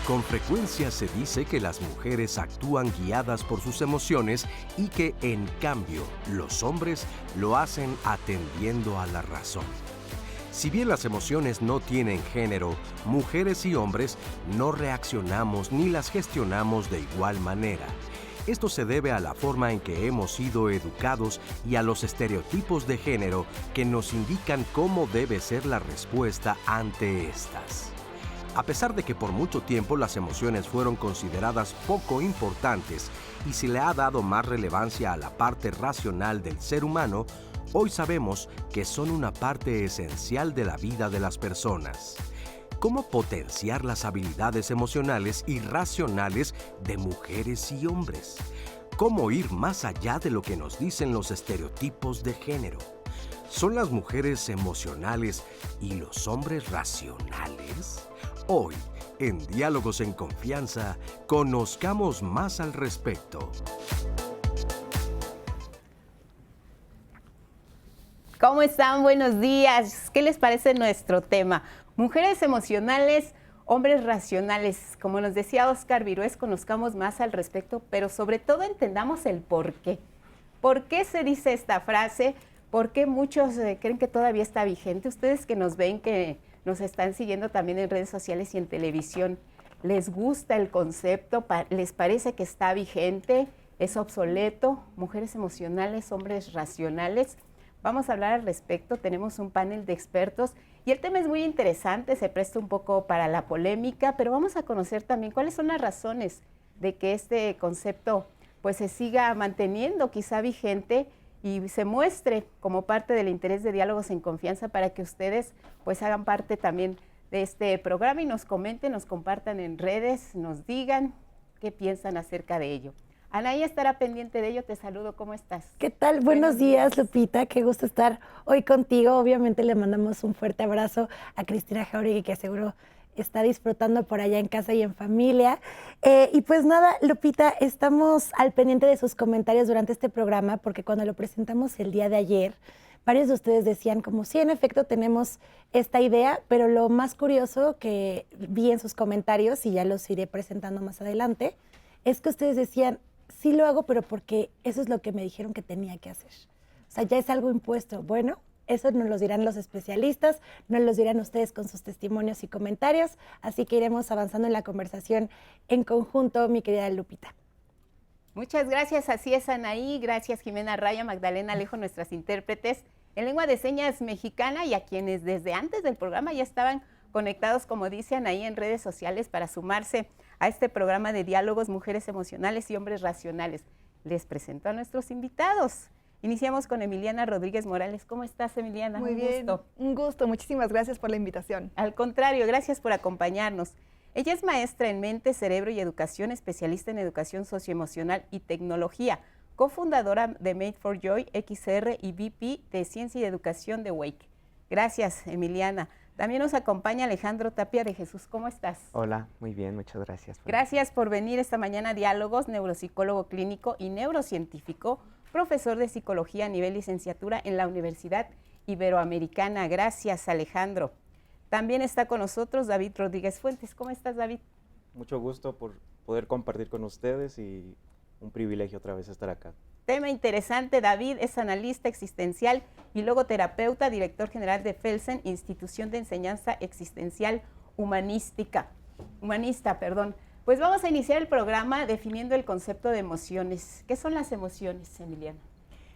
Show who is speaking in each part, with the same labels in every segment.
Speaker 1: Con frecuencia se dice que las mujeres actúan guiadas por sus emociones y que, en cambio, los hombres lo hacen atendiendo a la razón. Si bien las emociones no tienen género, mujeres y hombres no reaccionamos ni las gestionamos de igual manera. Esto se debe a la forma en que hemos sido educados y a los estereotipos de género que nos indican cómo debe ser la respuesta ante estas. A pesar de que por mucho tiempo las emociones fueron consideradas poco importantes y se le ha dado más relevancia a la parte racional del ser humano, hoy sabemos que son una parte esencial de la vida de las personas. ¿Cómo potenciar las habilidades emocionales y racionales de mujeres y hombres? ¿Cómo ir más allá de lo que nos dicen los estereotipos de género? ¿Son las mujeres emocionales y los hombres racionales? Hoy, en Diálogos en Confianza, conozcamos más al respecto.
Speaker 2: ¿Cómo están? Buenos días. ¿Qué les parece nuestro tema? Mujeres emocionales, hombres racionales. Como nos decía Óscar Virués, conozcamos más al respecto, pero sobre todo entendamos el por qué. ¿Por qué se dice esta frase? ¿Por qué muchos creen que todavía está vigente? Ustedes que nos ven, que nos están siguiendo también en redes sociales y en televisión, ¿les gusta el concepto? ¿Les parece que está vigente? ¿Es obsoleto? Mujeres emocionales, hombres racionales. Vamos a hablar al respecto, tenemos un panel de expertos y el tema es muy interesante, se presta un poco para la polémica, pero vamos a conocer también cuáles son las razones de que este concepto pues se siga manteniendo quizá vigente y se muestre como parte del interés de Diálogos en Confianza para que ustedes pues hagan parte también de este programa y nos comenten, nos compartan en redes, nos digan qué piensan acerca de ello. Anaí estará pendiente de ello, te saludo, ¿cómo estás?
Speaker 3: ¿Qué tal? Buenos días, Lupita, qué gusto estar hoy contigo. Obviamente le mandamos un fuerte abrazo a Cristina Jauregui, que seguro está disfrutando por allá en casa y en familia. Y pues nada, Lupita, estamos al pendiente de sus comentarios durante este programa, porque cuando lo presentamos el día de ayer, varios de ustedes decían como sí, en efecto tenemos esta idea, pero lo más curioso que vi en sus comentarios, y ya los iré presentando más adelante, es que ustedes decían, sí lo hago, pero porque eso es lo que me dijeron que tenía que hacer. O sea, ya es algo impuesto. Bueno, eso nos lo dirán los especialistas, nos lo dirán ustedes con sus testimonios y comentarios, así que iremos avanzando en la conversación en conjunto, mi querida Lupita.
Speaker 2: Muchas gracias, así es, Anaí, gracias Jimena Raya, Magdalena Alejo, nuestras intérpretes en lengua de señas mexicana y a quienes desde antes del programa ya estaban conectados, como dicen ahí en redes sociales, para sumarse a este programa de diálogos Mujeres Emocionales y Hombres Racionales. Les presento a nuestros invitados. Iniciamos con Emiliana Rodríguez Morales. ¿Cómo estás, Emiliana?
Speaker 4: Muy bien, un gusto. Muchísimas gracias por la invitación.
Speaker 2: Al contrario, gracias por acompañarnos. Ella es maestra en mente, cerebro y educación, especialista en educación socioemocional y tecnología, cofundadora de Made for Joy, XR y VP de Ciencia y Educación de Wake. Gracias, Emiliana. También nos acompaña Alejandro Tapia de Jesús. ¿Cómo estás?
Speaker 5: Hola, muy bien, muchas gracias.
Speaker 2: Gracias por venir esta mañana a Diálogos, neuropsicólogo clínico y neurocientífico, profesor de psicología a nivel licenciatura en la Universidad Iberoamericana. Gracias, Alejandro. También está con nosotros David Rodríguez Fuentes. ¿Cómo estás, David?
Speaker 6: Mucho gusto por poder compartir con ustedes y un privilegio otra vez estar acá.
Speaker 2: Tema interesante. David es analista existencial y logoterapeuta, director general de Felsen, Institución de Enseñanza Existencial Humanista. Pues vamos a iniciar el programa definiendo el concepto de emociones. ¿Qué son las emociones, Emiliana?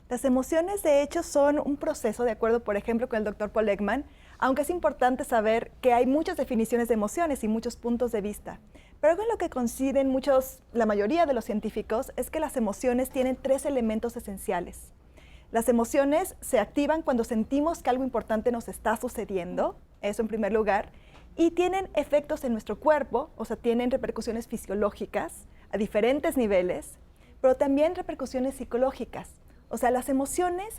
Speaker 4: Las emociones, de hecho, son un proceso, de acuerdo, por ejemplo, con el doctor Paul Ekman, aunque es importante saber que hay muchas definiciones de emociones y muchos puntos de vista. Pero algo en lo que coinciden la mayoría de los científicos es que las emociones tienen 3 elementos esenciales. Las emociones se activan cuando sentimos que algo importante nos está sucediendo, eso en primer lugar, y tienen efectos en nuestro cuerpo, o sea, tienen repercusiones fisiológicas a diferentes niveles, pero también repercusiones psicológicas. O sea, las emociones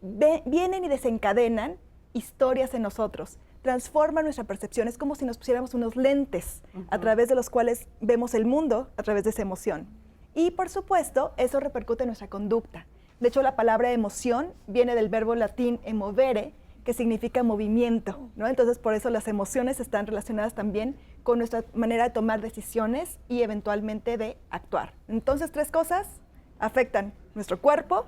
Speaker 4: vienen y desencadenan historias en nosotros, transforman nuestra percepción. Es como si nos pusiéramos unos lentes a través de los cuales vemos el mundo a través de esa emoción. Y, por supuesto, eso repercute en nuestra conducta. De hecho, la palabra emoción viene del verbo latín emovere, que significa movimiento, ¿no? Entonces, por eso las emociones están relacionadas también con nuestra manera de tomar decisiones y eventualmente de actuar. Entonces, 3 cosas afectan nuestro cuerpo,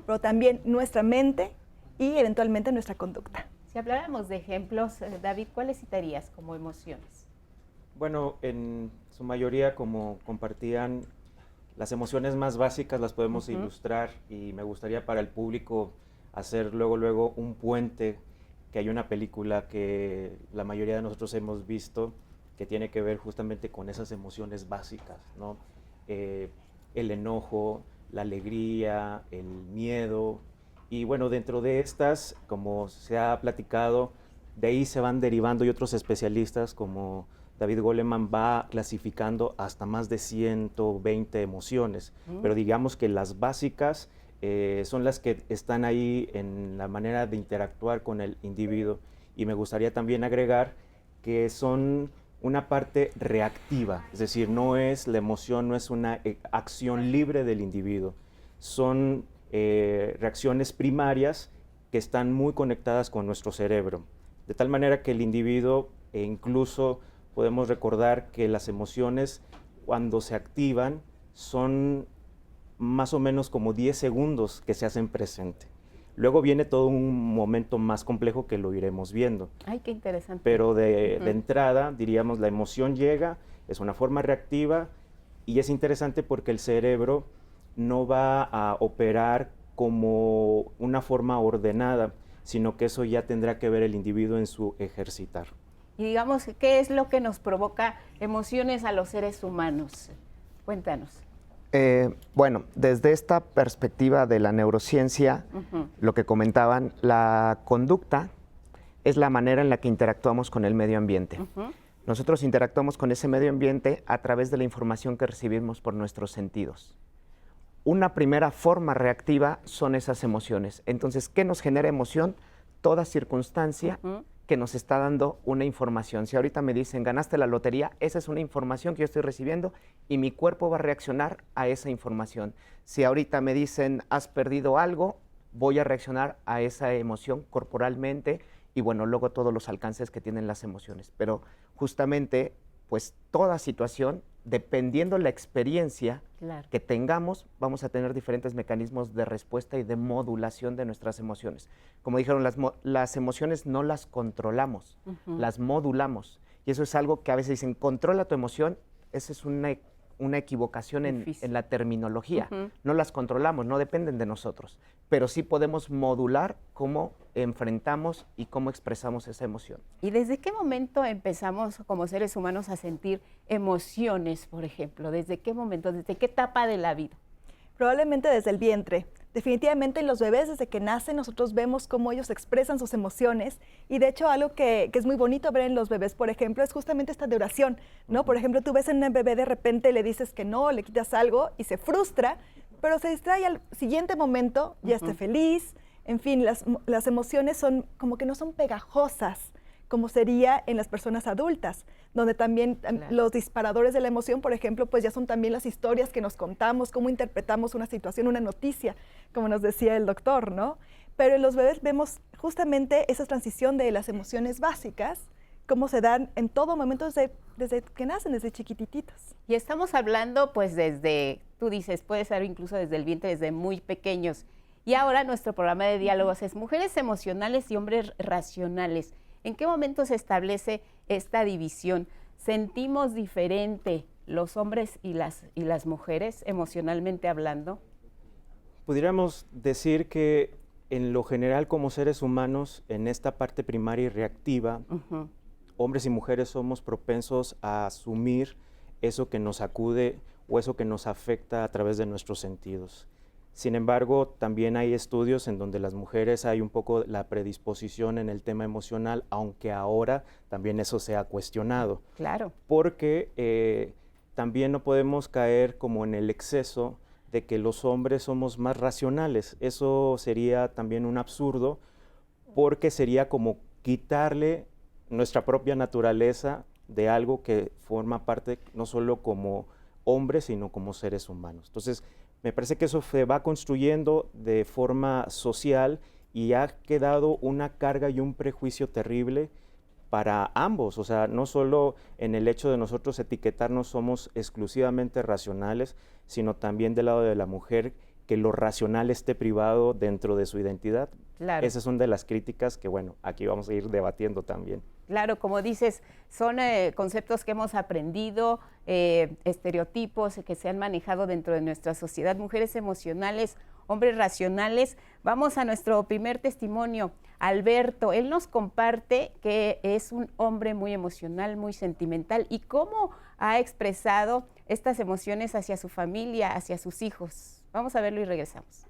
Speaker 4: pero también nuestra mente y eventualmente nuestra conducta.
Speaker 2: Si habláramos de ejemplos, David, ¿cuáles citarías como emociones?
Speaker 6: Bueno, en su mayoría, como compartían, las emociones más básicas las podemos ilustrar, y me gustaría para el público hacer luego un puente, que hay una película que la mayoría de nosotros hemos visto que tiene que ver justamente con esas emociones básicas, ¿no? El enojo, la alegría, el miedo, y bueno, dentro de estas, como se ha platicado, de ahí se van derivando, y otros especialistas como David Goleman va clasificando hasta más de 120 emociones, pero digamos que las básicas son las que están ahí en la manera de interactuar con el individuo, y me gustaría también agregar que son una parte reactiva, es decir, no es la emoción, no es una acción libre del individuo, son reacciones primarias que están muy conectadas con nuestro cerebro, de tal manera que el individuo, e incluso podemos recordar que las emociones cuando se activan son más o menos como 10 segundos que se hacen presente. Luego viene todo un momento más complejo que lo iremos viendo.
Speaker 2: Ay, qué interesante.
Speaker 6: Pero de entrada, diríamos, la emoción llega, es una forma reactiva, y es interesante porque el cerebro no va a operar como una forma ordenada, sino que eso ya tendrá que ver el individuo en su ejercitar.
Speaker 2: Y digamos, ¿qué es lo que nos provoca emociones a los seres humanos? Cuéntanos.
Speaker 5: Bueno, desde esta perspectiva de la neurociencia, lo que comentaban, la conducta es la manera en la que interactuamos con el medio ambiente. Nosotros interactuamos con ese medio ambiente a través de la información que recibimos por nuestros sentidos. Una primera forma reactiva son esas emociones. Entonces, ¿qué nos genera emoción? Toda circunstancia que nos está dando una información. Si ahorita me dicen, ganaste la lotería, esa es una información que yo estoy recibiendo y mi cuerpo va a reaccionar a esa información. Si ahorita me dicen, has perdido algo, voy a reaccionar a esa emoción corporalmente, y bueno, luego todos los alcances que tienen las emociones. Pero justamente, pues toda situación, dependiendo la experiencia que tengamos, vamos a tener diferentes mecanismos de respuesta y de modulación de nuestras emociones. Como dijeron, las emociones no las controlamos, las modulamos. Y eso es algo que a veces dicen, controla tu emoción. Esa es una equivocación en la terminología. No las controlamos, no dependen de nosotros, pero sí podemos modular cómo enfrentamos y cómo expresamos esa emoción.
Speaker 2: ¿Y desde qué momento empezamos como seres humanos a sentir emociones, por ejemplo? ¿Desde qué momento? ¿Desde qué etapa de la vida?
Speaker 4: Probablemente desde el vientre. Definitivamente en los bebés, desde que nacen, nosotros vemos cómo ellos expresan sus emociones, y de hecho algo que es muy bonito ver en los bebés, por ejemplo, es justamente esta duración, ¿no? Por ejemplo, tú ves en un bebé, de repente le dices que no, le quitas algo y se frustra, pero se distrae al siguiente momento, ya está feliz. En fin, las emociones son como que no son pegajosas, como sería en las personas adultas, donde también los disparadores de la emoción, por ejemplo, pues ya son también las historias que nos contamos, cómo interpretamos una situación, una noticia, como nos decía el doctor, ¿no? Pero en los bebés vemos justamente esa transición de las emociones básicas, cómo se dan en todo momento desde que nacen, desde chiquititos.
Speaker 2: Y estamos hablando pues desde, tú dices, puede ser incluso desde el vientre, desde muy pequeños. Y ahora nuestro programa de diálogos es Mujeres Emocionales y Hombres Racionales. ¿En qué momento se establece esta división? ¿Sentimos diferente los hombres y las mujeres, emocionalmente hablando?
Speaker 6: Pudiéramos decir que en lo general, como seres humanos, en esta parte primaria y reactiva, hombres y mujeres somos propensos a asumir eso que nos acude o eso que nos afecta a través de nuestros sentidos. Sin embargo, también hay estudios en donde las mujeres hay un poco la predisposición en el tema emocional, aunque ahora también eso se ha cuestionado.
Speaker 2: Claro.
Speaker 6: Porque también no podemos caer como en el exceso de que los hombres somos más racionales. Eso sería también un absurdo, porque sería como quitarle nuestra propia naturaleza de algo que forma parte no solo como hombres, sino como seres humanos. Entonces, me parece que eso se va construyendo de forma social y ha quedado una carga y un prejuicio terrible para ambos, o sea, no solo en el hecho de nosotros etiquetarnos somos exclusivamente racionales, sino también del lado de la mujer, que lo racional esté privado dentro de su identidad.
Speaker 2: Claro.
Speaker 6: Esas son de las críticas que, bueno, aquí vamos a ir debatiendo también.
Speaker 2: Claro, como dices, son conceptos que hemos aprendido, estereotipos que se han manejado dentro de nuestra sociedad, mujeres emocionales, hombres racionales. Vamos a nuestro primer testimonio, Alberto. Él nos comparte que es un hombre muy emocional, muy sentimental y cómo ha expresado estas emociones hacia su familia, hacia sus hijos. Vamos a verlo y regresamos.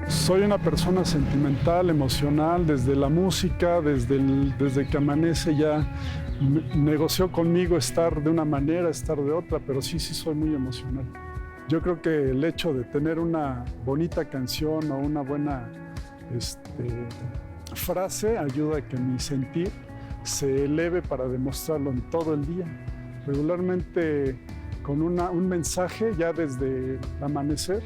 Speaker 7: Soy una persona sentimental, emocional, desde la música, desde que amanece ya negoció conmigo estar de una manera, estar de otra, pero sí soy muy emocional. Yo creo que el hecho de tener una bonita canción o una buena frase ayuda a que mi sentir se eleve para demostrarlo en todo el día. Regularmente con un mensaje ya desde el amanecer,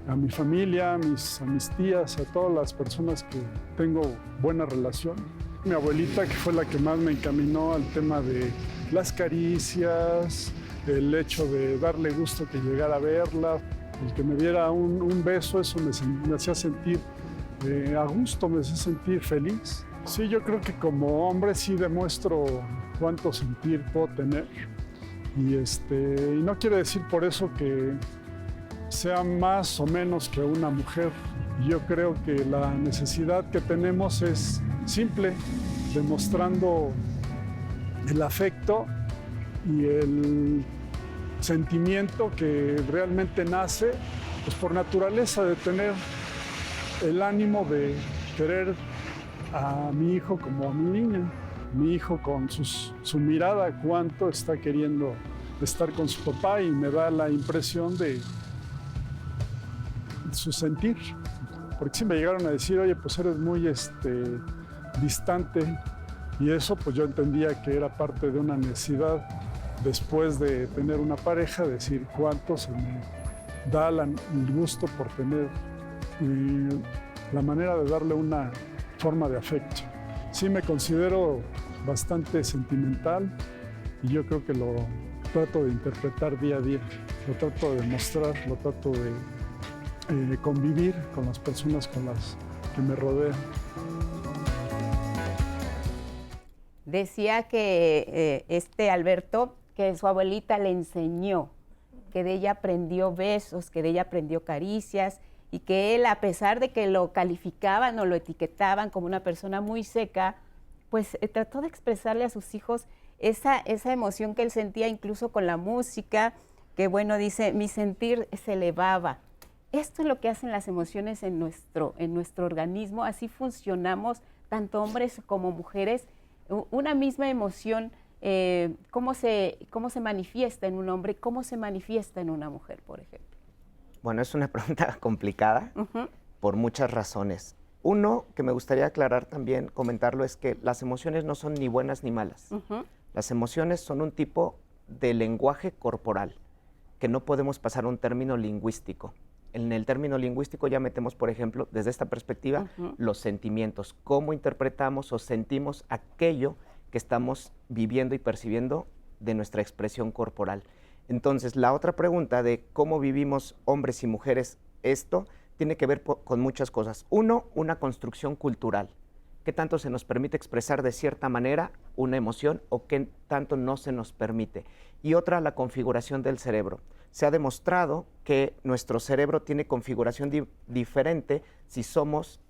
Speaker 7: a mi familia, a mis tías, a todas las personas que tengo buena relación. Mi abuelita, que fue la que más me encaminó al tema de las caricias, el hecho de darle gusto que llegara a verla, el que me diera un beso, eso me hacía sentir a gusto, me hacía sentir feliz. Sí, yo creo que como hombre sí demuestro cuánto sentir puedo tener. Y no quiere decir por eso que sea más o menos que una mujer. Yo creo que la necesidad que tenemos es simple, demostrando el afecto y el sentimiento que realmente nace pues, por naturaleza de tener el ánimo de querer a mi hijo como a mi niña. Mi hijo con su mirada, cuánto está queriendo estar con su papá y me da la impresión de su sentir. Porque sí me llegaron a decir, oye, pues eres muy distante, y eso pues yo entendía que era parte de una necesidad después de tener una pareja, decir cuánto se me da el gusto por tener la manera de darle una forma de afecto. Sí me considero bastante sentimental y yo creo que lo trato de interpretar día a día, lo trato de demostrar, lo trato de convivir con las personas con las que me rodean.
Speaker 2: Decía que Alberto, que su abuelita le enseñó, que de ella aprendió besos, que de ella aprendió caricias, y que él, a pesar de que lo calificaban o lo etiquetaban como una persona muy seca, pues trató de expresarle a sus hijos esa emoción que él sentía incluso con la música, que bueno, dice, mi sentir se elevaba. Esto es lo que hacen las emociones en nuestro organismo, así funcionamos, tanto hombres como mujeres. Una misma emoción, ¿cómo se manifiesta en un hombre? ¿Cómo se manifiesta en una mujer, por ejemplo?
Speaker 5: Bueno, es una pregunta complicada por muchas razones. Uno que me gustaría aclarar también, comentarlo, es que las emociones no son ni buenas ni malas. Las emociones son un tipo de lenguaje corporal que no podemos pasar a un término lingüístico. En el término lingüístico ya metemos, por ejemplo, desde esta perspectiva, los sentimientos, cómo interpretamos o sentimos aquello que estamos viviendo y percibiendo de nuestra expresión corporal. Entonces, la otra pregunta de cómo vivimos hombres y mujeres esto tiene que ver con muchas cosas. Uno, una construcción cultural. ¿Qué tanto se nos permite expresar de cierta manera una emoción o qué tanto no se nos permite? Y otra, la configuración del cerebro. Se ha demostrado que nuestro cerebro tiene configuración diferente si somos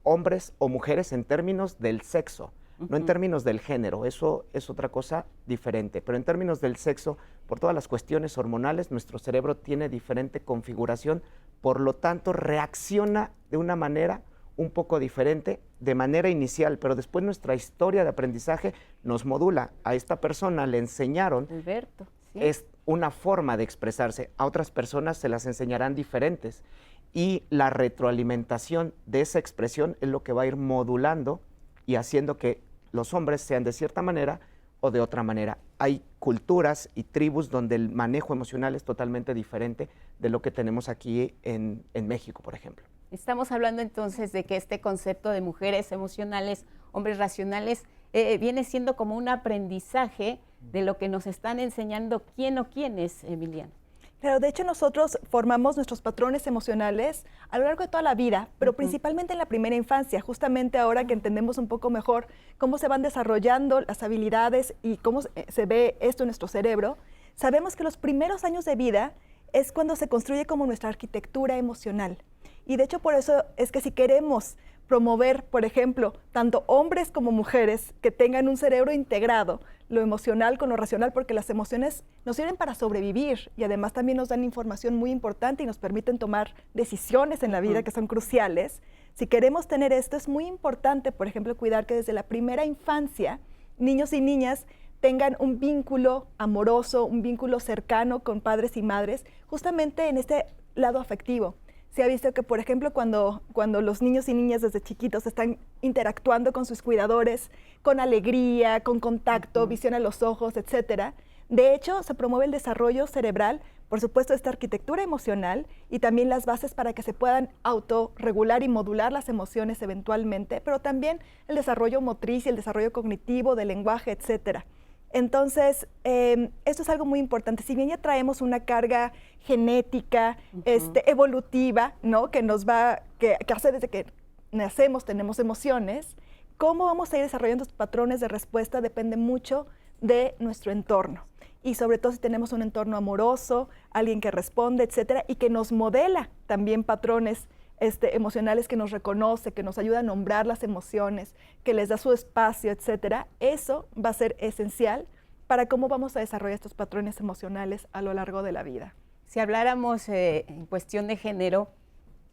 Speaker 5: hombres o mujeres en términos del sexo, no en términos del género. Eso es otra cosa diferente. Pero en términos del sexo, por todas las cuestiones hormonales, nuestro cerebro tiene diferente configuración, por lo tanto reacciona de una manera un poco diferente de manera inicial, pero después nuestra historia de aprendizaje nos modula. A esta persona le enseñaron,
Speaker 2: Alberto, ¿sí?
Speaker 5: Es una forma de expresarse, a otras personas se las enseñarán diferentes, y la retroalimentación de esa expresión es lo que va a ir modulando y haciendo que los hombres sean de cierta manera o de otra manera. Hay culturas y tribus donde el manejo emocional es totalmente diferente de lo que tenemos aquí en México, por ejemplo.
Speaker 2: Estamos hablando entonces de que este concepto de mujeres emocionales, hombres racionales, viene siendo como un aprendizaje de lo que nos están enseñando quién o quiénes, Emiliana.
Speaker 4: Claro, de hecho nosotros formamos nuestros patrones emocionales a lo largo de toda la vida, pero principalmente en la primera infancia, justamente ahora que entendemos un poco mejor cómo se van desarrollando las habilidades y cómo se ve esto en nuestro cerebro, sabemos que los primeros años de vida es cuando se construye como nuestra arquitectura emocional. Y de hecho por eso es que si queremos promover, por ejemplo, tanto hombres como mujeres que tengan un cerebro integrado, lo emocional con lo racional, porque las emociones nos sirven para sobrevivir y además también nos dan información muy importante y nos permiten tomar decisiones en la vida que son cruciales. Si queremos tener esto, es muy importante, por ejemplo, cuidar que desde la primera infancia, niños y niñas tengan un vínculo amoroso, un vínculo cercano con padres y madres, justamente en este lado afectivo. Se ha visto que, por ejemplo, cuando los niños y niñas desde chiquitos están interactuando con sus cuidadores, con alegría, con contacto, visión a los ojos, etcétera, de hecho, se promueve el desarrollo cerebral, por supuesto, esta arquitectura emocional y también las bases para que se puedan autorregular y modular las emociones eventualmente, pero también el desarrollo motriz y el desarrollo cognitivo, del lenguaje, etcétera. Entonces, esto es algo muy importante. Si bien ya traemos una carga genética, evolutiva, ¿no? Que hace desde que nacemos, tenemos emociones, cómo vamos a ir desarrollando estos patrones de respuesta depende mucho de nuestro entorno. Y sobre todo si tenemos un entorno amoroso, alguien que responde, etcétera, y que nos modela también patrones emocionales, que nos reconoce, que nos ayuda a nombrar las emociones, que les da su espacio, etcétera, eso va a ser esencial para cómo vamos a desarrollar estos patrones emocionales a lo largo de la vida.
Speaker 2: Si habláramos en cuestión de género,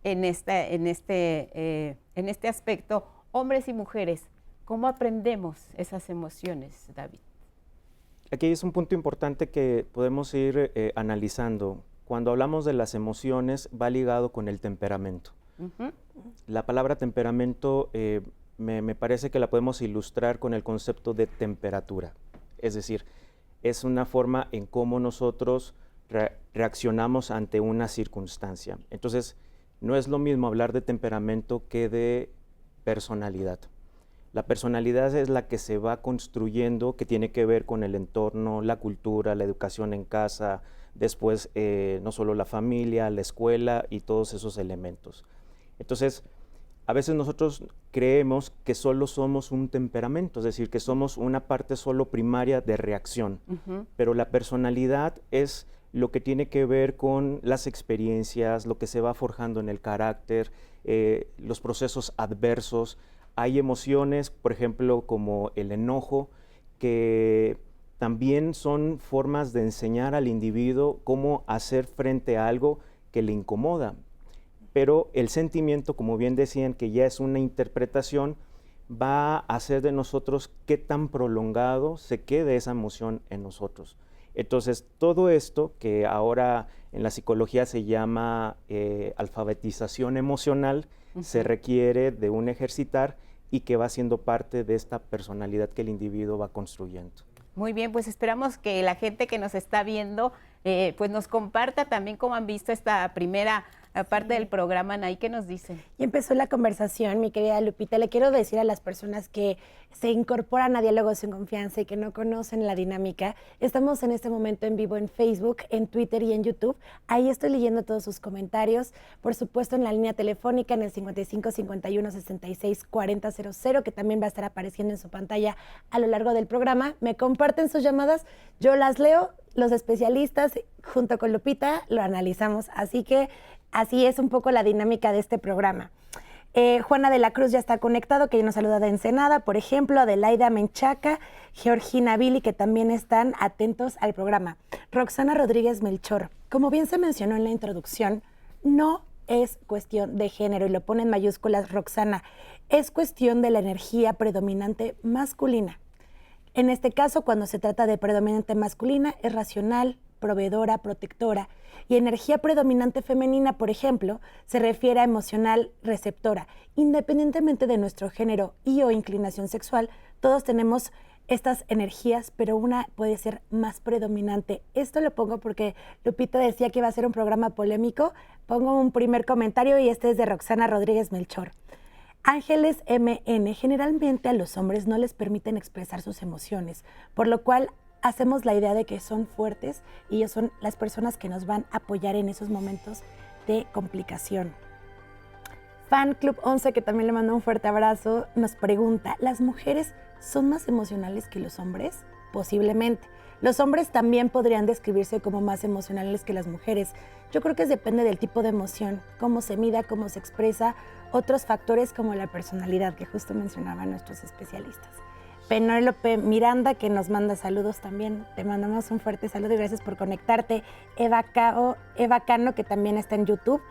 Speaker 2: en este aspecto, hombres y mujeres, ¿cómo aprendemos esas emociones, David?
Speaker 6: Aquí es un punto importante que podemos ir analizando. Cuando hablamos de las emociones, va ligado con el temperamento. La palabra temperamento me parece que la podemos ilustrar con el concepto de temperatura. Es decir, es una forma en cómo nosotros reaccionamos ante una circunstancia. Entonces, no es lo mismo hablar de temperamento que de personalidad. La personalidad es la que se va construyendo, que tiene que ver con el entorno, la cultura, la educación en casa, después no solo la familia, la escuela y todos esos elementos. Entonces, a veces nosotros creemos que solo somos un temperamento, es decir, que somos una parte solo primaria de reacción, pero la personalidad es lo que tiene que ver con las experiencias, lo que se va forjando en el carácter, los procesos adversos. Hay emociones, por ejemplo, como el enojo, que también son formas de enseñar al individuo cómo hacer frente a algo que le incomoda. Pero el sentimiento, como bien decían, que ya es una interpretación, va a hacer de nosotros qué tan prolongado se quede esa emoción en nosotros. Entonces, todo esto que ahora en la psicología se llama alfabetización emocional, se requiere de un ejercitar y que va siendo parte de esta personalidad que el individuo va construyendo.
Speaker 2: Muy bien, pues esperamos que la gente que nos está viendo pues nos comparta también cómo han visto esta primera parte del programa. Anaí, ¿qué nos dicen?
Speaker 3: Y empezó la conversación, mi querida Lupita. Le quiero decir a las personas que se incorporan a Diálogos en Confianza y que no conocen la dinámica, estamos en este momento en vivo en Facebook, en Twitter y en YouTube. Ahí estoy leyendo todos sus comentarios. Por supuesto, en la línea telefónica en el 55 51 66 40 00, que también va a estar apareciendo en su pantalla a lo largo del programa. Me comparten sus llamadas, yo las leo, los especialistas junto con Lupita lo analizamos. Así que así es un poco la dinámica de este programa. Juana de la Cruz ya está conectado, que ya nos saluda de Ensenada, por ejemplo, Adelaida Menchaca, Georgina Vili, que también están atentos al programa. Roxana Rodríguez Melchor, como bien se mencionó en la introducción, no es cuestión de género, y lo pone en mayúsculas Roxana, es cuestión de la energía predominante masculina. En este caso, cuando se trata de predominante masculina, es racional, proveedora, protectora, y energía predominante femenina, por ejemplo, se refiere a emocional, receptora. Independientemente de nuestro género y o inclinación sexual, todos tenemos estas energías, pero una puede ser más predominante. Esto lo pongo porque Lupita decía que iba a ser un programa polémico. Pongo un primer comentario y este es de Roxana Rodríguez Melchor. Ángeles MN, generalmente a los hombres no les permiten expresar sus emociones, por lo cual hacemos la idea de que son fuertes y ellos son las personas que nos van a apoyar en esos momentos de complicación. Fan Club 11, que también le mando un fuerte abrazo, nos pregunta, ¿las mujeres son más emocionales que los hombres? Posiblemente. Los hombres también podrían describirse como más emocionales que las mujeres. Yo creo que depende del tipo de emoción, cómo se mida, cómo se expresa, otros factores como la personalidad, que justo mencionaban nuestros especialistas. Penélope Miranda, que nos manda saludos también, te mandamos un fuerte saludo y gracias por conectarte. Eva Cano, que también está en YouTube.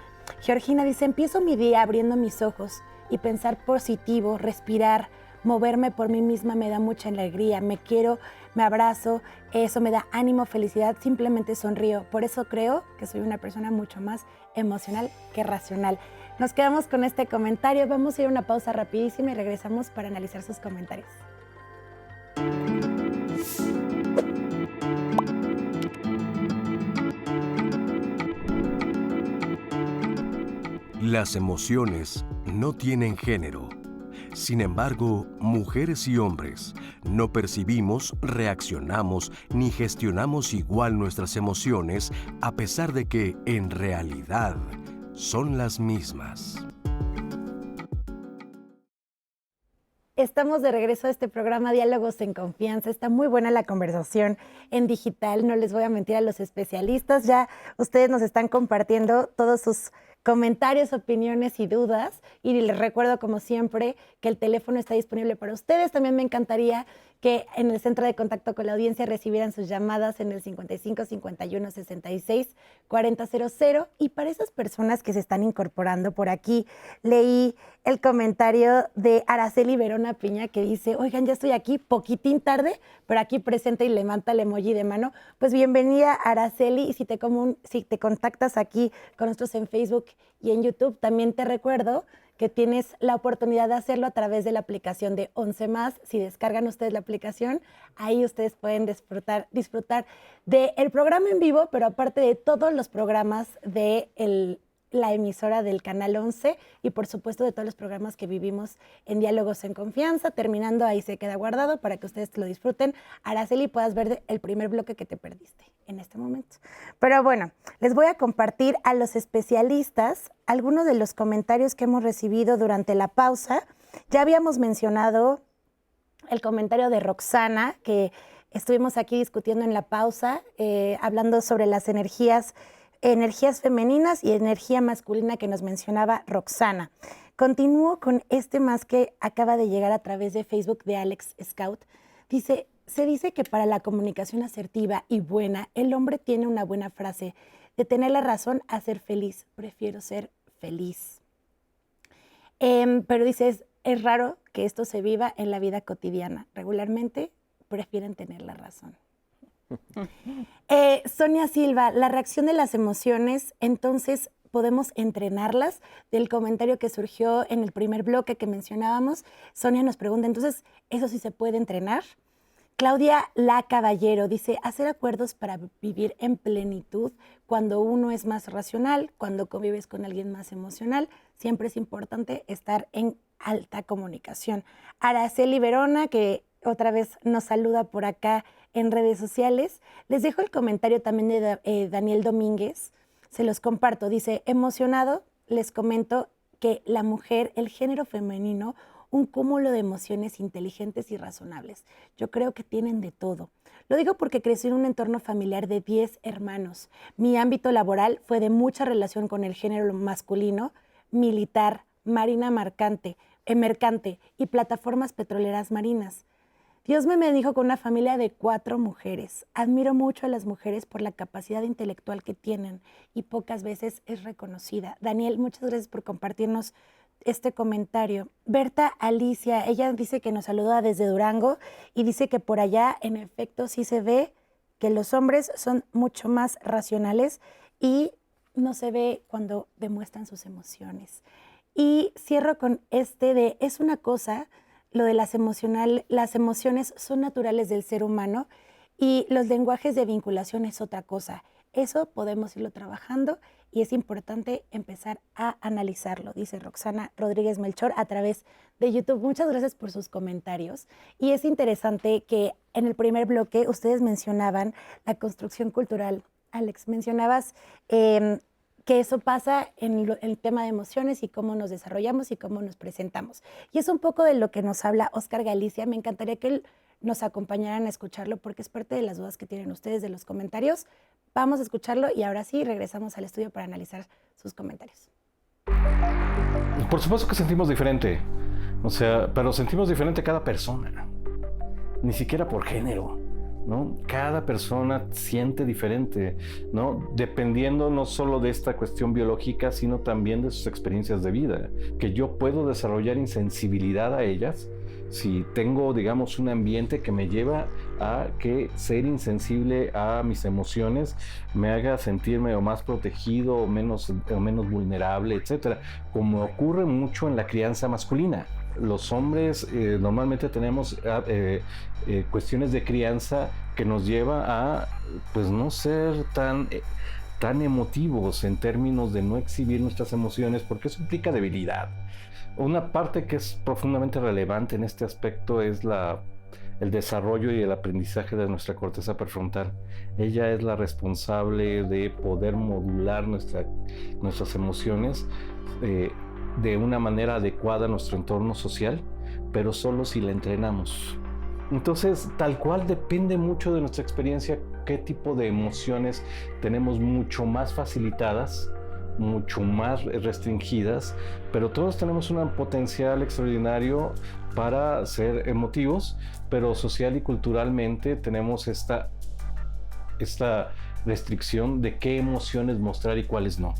Speaker 3: Georgina dice, empiezo mi día abriendo mis ojos y pensar positivo, respirar, moverme por mí misma me da mucha alegría, me quiero, me abrazo, eso me da ánimo, felicidad, simplemente sonrío. Por eso creo que soy una persona mucho más emocional que racional. Nos quedamos con este comentario, vamos a ir a una pausa rapidísima y regresamos para analizar sus comentarios.
Speaker 1: Las emociones no tienen género. Sin embargo, mujeres y hombres no percibimos, reaccionamos ni gestionamos igual nuestras emociones, a pesar de que, en realidad, son las mismas.
Speaker 3: Estamos de regreso a este programa Diálogos en Confianza. Está muy buena la conversación en digital. No les voy a mentir a los especialistas. Ya ustedes nos están compartiendo todos sus comentarios, opiniones y dudas. Y les recuerdo, como siempre, que el teléfono está disponible para ustedes. También me encantaría que en el centro de contacto con la audiencia recibieran sus llamadas en el 55 51 66 4000. Y para esas personas que se están incorporando por aquí, leí el comentario de Araceli Verona Piña que dice, oigan, ya estoy aquí, poquitín tarde, pero aquí presente y levanta el emoji de mano. Pues bienvenida, Araceli, y si te contactas aquí con nosotros en Facebook y en YouTube, también te recuerdo que tienes la oportunidad de hacerlo a través de la aplicación de 11+. Si descargan ustedes la aplicación, ahí ustedes pueden disfrutar del programa en vivo, pero aparte de todos los programas de la emisora del Canal 11 y por supuesto de todos los programas que vivimos en Diálogos en Confianza. Terminando, ahí se queda guardado para que ustedes lo disfruten. Araceli, puedas ver el primer bloque que te perdiste en este momento. Pero bueno, les voy a compartir a los especialistas algunos de los comentarios que hemos recibido durante la pausa. Ya habíamos mencionado el comentario de Roxana, que estuvimos aquí discutiendo en la pausa, hablando sobre las energías femeninas y energía masculina que nos mencionaba Roxana. Continúo con este más que acaba de llegar a través de Facebook de Alex Scout. Dice, se dice que para la comunicación asertiva y buena, el hombre tiene una buena frase, de tener la razón a ser feliz, prefiero ser feliz. Pero dice, es raro que esto se viva en la vida cotidiana. Regularmente prefieren tener la razón. Sonia Silva, la reacción de las emociones, entonces podemos entrenarlas. Del comentario que surgió en el primer bloque que mencionábamos, Sonia nos pregunta, entonces, ¿eso sí se puede entrenar? Claudia La Caballero dice, hacer acuerdos para vivir en plenitud cuando uno es más racional, cuando convives con alguien más emocional, siempre es importante estar en alta comunicación. Araceli Verona, que otra vez nos saluda por acá en redes sociales. Les dejo el comentario también de Daniel Domínguez, se los comparto. Dice, emocionado, les comento que la mujer, el género femenino, un cúmulo de emociones inteligentes y razonables. Yo creo que tienen de todo. Lo digo porque crecí en un entorno familiar de 10 hermanos. Mi ámbito laboral fue de mucha relación con el género masculino, militar, marina mercante y plataformas petroleras marinas. Dios me bendijo con una familia de 4 mujeres. Admiro mucho a las mujeres por la capacidad intelectual que tienen y pocas veces es reconocida. Daniel, muchas gracias por compartirnos este comentario. Berta Alicia, ella dice que nos saluda desde Durango y dice que por allá en efecto sí se ve que los hombres son mucho más racionales y no se ve cuando demuestran sus emociones. Y cierro con es una cosa, lo de las emociones son naturales del ser humano y los lenguajes de vinculación es otra cosa. Eso podemos irlo trabajando y es importante empezar a analizarlo, dice Roxana Rodríguez Melchor a través de YouTube. Muchas gracias por sus comentarios. Y es interesante que en el primer bloque ustedes mencionaban la construcción cultural. Alex, mencionabas que eso pasa en el tema de emociones y cómo nos desarrollamos y cómo nos presentamos. Y es un poco de lo que nos habla Óscar Galicia. Me encantaría que él nos acompañaran a escucharlo porque es parte de las dudas que tienen ustedes de los comentarios. Vamos a escucharlo y ahora sí regresamos al estudio para analizar sus comentarios.
Speaker 8: Por supuesto que sentimos diferente, pero sentimos diferente cada persona, ni siquiera por género, ¿no? Cada persona siente diferente, ¿no? Dependiendo no solo de esta cuestión biológica, sino también de sus experiencias de vida, que yo puedo desarrollar insensibilidad a ellas si tengo, digamos, un ambiente que me lleva a que ser insensible a mis emociones me haga sentirme o más protegido o menos vulnerable, etcétera, como ocurre mucho en la crianza masculina. Los hombres normalmente tenemos cuestiones de crianza que nos lleva a, pues, no ser tan emotivos en términos de no exhibir nuestras emociones, porque eso implica debilidad. Una parte que es profundamente relevante en este aspecto es el desarrollo y el aprendizaje de nuestra corteza prefrontal. Ella es la responsable de poder modular nuestras emociones de una manera adecuada a nuestro entorno social, pero solo si la entrenamos. Entonces, tal cual depende mucho de nuestra experiencia qué tipo de emociones tenemos mucho más facilitadas, mucho más restringidas, pero todos tenemos un potencial extraordinario para ser emotivos, pero social y culturalmente tenemos esta restricción de qué emociones mostrar y cuáles no.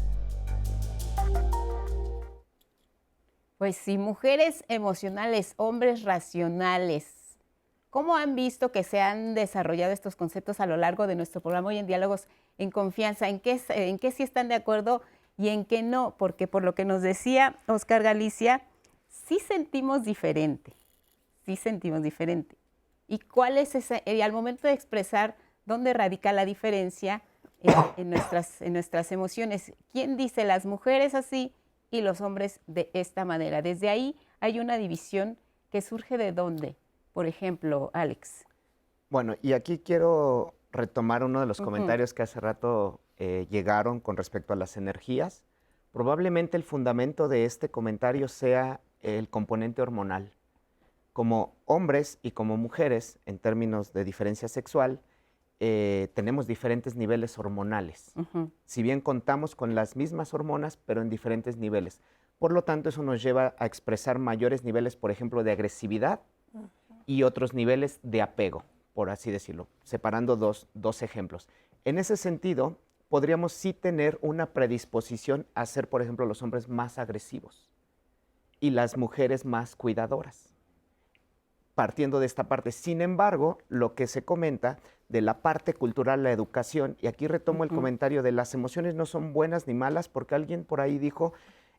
Speaker 2: Pues sí, mujeres emocionales, hombres racionales. ¿Cómo han visto que se han desarrollado estos conceptos a lo largo de nuestro programa hoy en Diálogos en Confianza? ¿En qué sí están de acuerdo y en qué no? Porque por lo que nos decía Óscar Galicia, sí sentimos diferente. ¿Y cuál es ese? Y al momento de expresar dónde radica la diferencia en nuestras emociones, ¿quién dice las mujeres así y los hombres de esta manera? Desde ahí hay una división que surge ¿de dónde? Por ejemplo, Alex.
Speaker 5: Bueno, y aquí quiero retomar uno de los comentarios que hace rato llegaron con respecto a las energías. Probablemente el fundamento de este comentario sea el componente hormonal. Como hombres y como mujeres, en términos de diferencia sexual, tenemos diferentes niveles hormonales. Si bien contamos con las mismas hormonas, pero en diferentes niveles. Por lo tanto, eso nos lleva a expresar mayores niveles, por ejemplo, de agresividad y otros niveles de apego, por así decirlo, separando dos ejemplos. En ese sentido, podríamos sí tener una predisposición a ser, por ejemplo, los hombres más agresivos y las mujeres más cuidadoras, partiendo de esta parte. Sin embargo, lo que se comenta de la parte cultural, la educación, y aquí retomo el comentario de las emociones no son buenas ni malas, porque alguien por ahí dijo,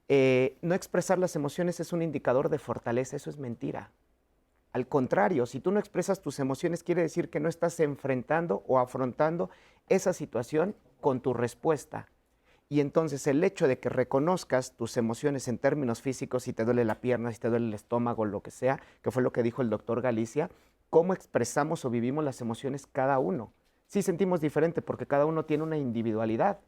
Speaker 5: no expresar las emociones es un indicador de fortaleza. Eso es mentira. Al contrario, si tú no expresas tus emociones, quiere decir que no estás enfrentando o afrontando esa situación con tu respuesta. Y entonces el hecho de que reconozcas tus emociones en términos físicos, si te duele la pierna, si te duele el estómago, lo que sea, que fue lo que dijo el doctor Galicia, cómo expresamos o vivimos las emociones cada uno. Sí sentimos diferente porque cada uno tiene una individualidad.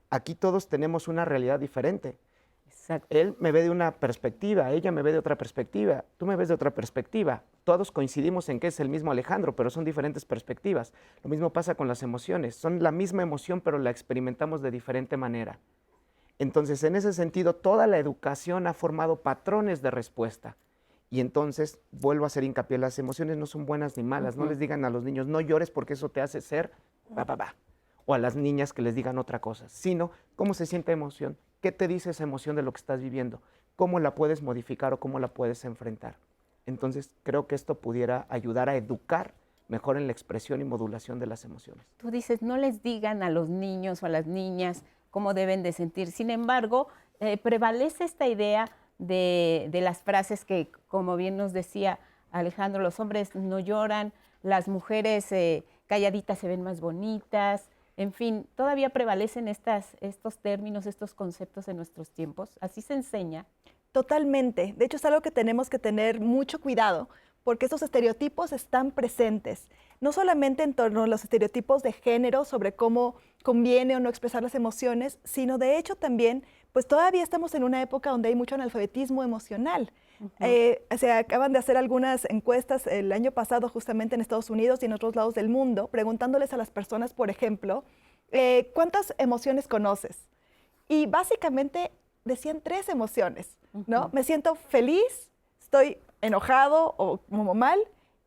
Speaker 5: Aquí todos tenemos una realidad diferente. Exacto. Él me ve de una perspectiva, ella me ve de otra perspectiva, tú me ves de otra perspectiva. Todos coincidimos en que es el mismo Alejandro, pero son diferentes perspectivas. Lo mismo pasa con las emociones. Son la misma emoción, pero la experimentamos de diferente manera. Entonces, en ese sentido, toda la educación ha formado patrones de respuesta. Y entonces, vuelvo a hacer hincapié, las emociones no son buenas ni malas. No les digan a los niños, no llores porque eso te hace ser o a las niñas que les digan otra cosa, sino cómo se siente emoción, qué te dice esa emoción de lo que estás viviendo, cómo la puedes modificar o cómo la puedes enfrentar. Entonces, creo que esto pudiera ayudar a educar mejor en la expresión y modulación de las emociones.
Speaker 2: Tú dices, no les digan a los niños o a las niñas cómo deben de sentir. Sin embargo, prevalece esta idea de las frases que, como bien nos decía Alejandro, los hombres no lloran, las mujeres calladitas se ven más bonitas, En fin, todavía prevalecen estos términos, estos conceptos en nuestros tiempos. Así se enseña.
Speaker 4: Totalmente. De hecho, es algo que tenemos que tener mucho cuidado porque esos estereotipos están presentes. No solamente en torno a los estereotipos de género sobre cómo conviene o no expresar las emociones, sino de hecho también, pues todavía estamos en una época donde hay mucho analfabetismo emocional. Se acaban de hacer algunas encuestas el año pasado justamente en Estados Unidos y en otros lados del mundo, preguntándoles a las personas, por ejemplo, ¿cuántas emociones conoces? Y básicamente decían 3 emociones, ¿no? Me siento feliz, estoy enojado o como mal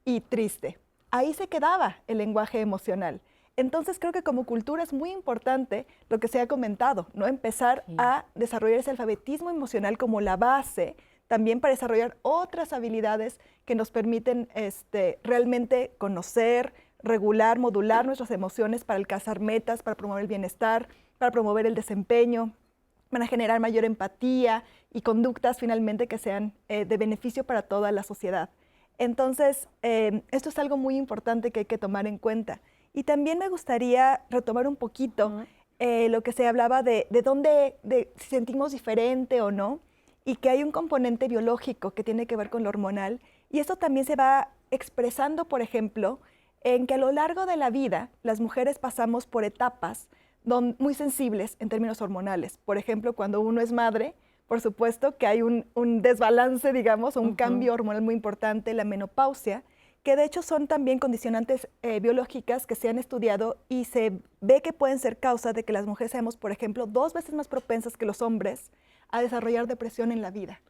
Speaker 4: y triste. Ahí se quedaba el lenguaje emocional. Entonces creo que como cultura es muy importante lo que se ha comentado, ¿no? Empezar a desarrollar ese alfabetismo emocional como la base, también para desarrollar otras habilidades que nos permiten realmente conocer, regular, modular nuestras emociones para alcanzar metas, para promover el bienestar, para promover el desempeño, para generar mayor empatía y conductas finalmente que sean de beneficio para toda la sociedad. Entonces, esto es algo muy importante que hay que tomar en cuenta. Y también me gustaría retomar un poquito lo que se hablaba de dónde si sentimos diferente o no, y que hay un componente biológico que tiene que ver con lo hormonal. Y esto también se va expresando, por ejemplo, en que a lo largo de la vida las mujeres pasamos por etapas muy sensibles en términos hormonales. Por ejemplo, cuando uno es madre, por supuesto que hay un desbalance, digamos, un cambio hormonal muy importante, la menopausia, que de hecho son también condicionantes biológicas que se han estudiado y se ve que pueden ser causa de que las mujeres seamos, por ejemplo, 2 veces más propensas que los hombres a desarrollar depresión en la vida.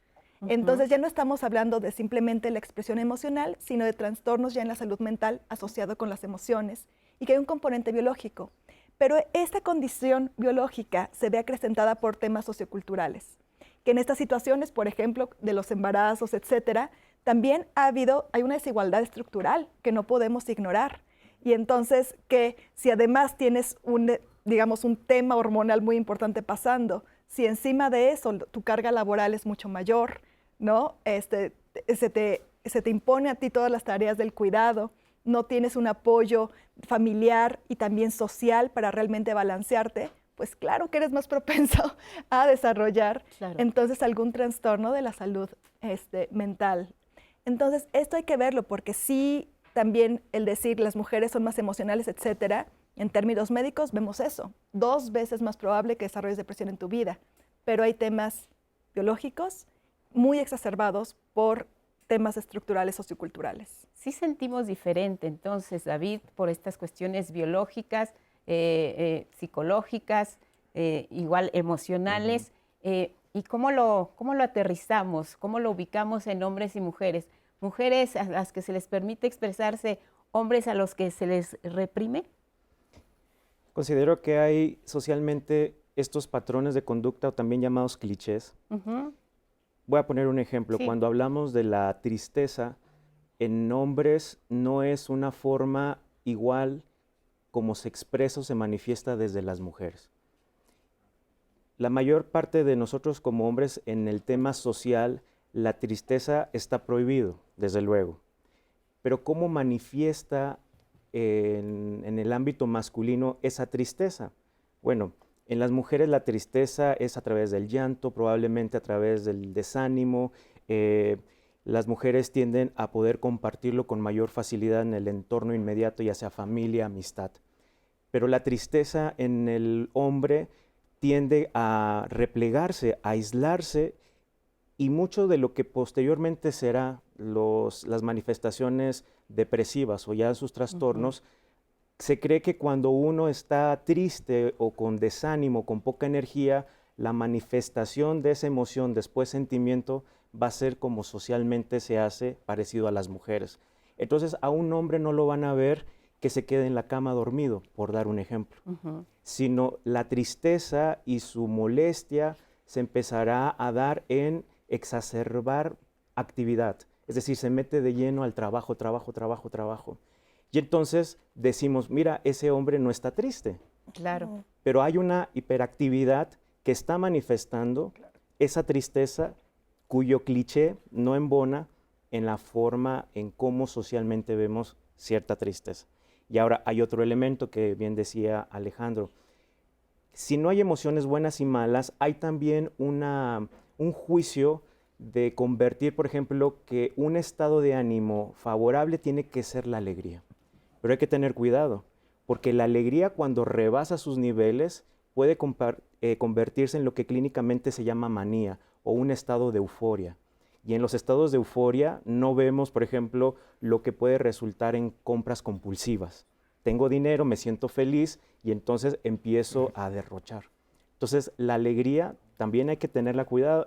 Speaker 4: Entonces ya no estamos hablando de simplemente la expresión emocional, sino de trastornos ya en la salud mental asociado con las emociones y que hay un componente biológico. Pero esta condición biológica se ve acrecentada por temas socioculturales, que en estas situaciones, por ejemplo, de los embarazos, etcétera, también hay una desigualdad estructural que no podemos ignorar. Y entonces que si además tienes un tema hormonal muy importante pasando, si encima de eso tu carga laboral es mucho mayor, ¿no? Se te impone a ti todas las tareas del cuidado, no tienes un apoyo familiar y también social para realmente balancearte, pues claro que eres más propenso a desarrollar entonces algún trastorno de la salud mental. Entonces, esto hay que verlo porque sí, también el decir las mujeres son más emocionales, etcétera, en términos médicos vemos eso, 2 veces más probable que desarrolles depresión en tu vida, pero hay temas biológicos muy exacerbados por temas estructurales socioculturales.
Speaker 2: Sí sentimos diferente entonces, David, por estas cuestiones biológicas, psicológicas, igual emocionales, y cómo lo aterrizamos, cómo lo ubicamos en hombres y mujeres. Mujeres a las que se les permite expresarse, hombres a los que se les reprime.
Speaker 6: Considero que hay socialmente estos patrones de conducta o también llamados clichés. Voy a poner un ejemplo.
Speaker 2: Sí.
Speaker 6: Cuando hablamos de la tristeza, en hombres no es una forma igual como se expresa o se manifiesta desde las mujeres. La mayor parte de nosotros como hombres en el tema social, la tristeza está prohibido, desde luego. Pero ¿cómo manifiesta en el ámbito masculino esa tristeza? Bueno, en las mujeres la tristeza es a través del llanto, probablemente a través del desánimo. Las mujeres tienden a poder compartirlo con mayor facilidad en el entorno inmediato, ya sea familia, amistad. Pero la tristeza en el hombre tiende a replegarse, a aislarse, y mucho de lo que posteriormente será las manifestaciones depresivas o ya sus trastornos, se cree que cuando uno está triste o con desánimo, con poca energía, la manifestación de esa emoción, después sentimiento, va a ser como socialmente se hace, parecido a las mujeres. Entonces a un hombre no lo van a ver que se quede en la cama dormido, por dar un ejemplo, sino la tristeza y su molestia se empezará a dar en exacerbar actividad, es decir, se mete de lleno al trabajo. Y entonces decimos, mira, ese hombre no está triste.
Speaker 2: Claro.
Speaker 6: Pero hay una hiperactividad que está manifestando esa tristeza cuyo cliché no embona en la forma en cómo socialmente vemos cierta tristeza. Y ahora hay otro elemento que bien decía Alejandro. Si no hay emociones buenas y malas, hay también un juicio de convertir, por ejemplo, que un estado de ánimo favorable tiene que ser la alegría. Pero hay que tener cuidado, porque la alegría cuando rebasa sus niveles puede convertirse en lo que clínicamente se llama manía o un estado de euforia. Y en los estados de euforia no vemos, por ejemplo, lo que puede resultar en compras compulsivas. Tengo dinero, me siento feliz y entonces empiezo a derrochar. Entonces, la alegría también hay que tenerla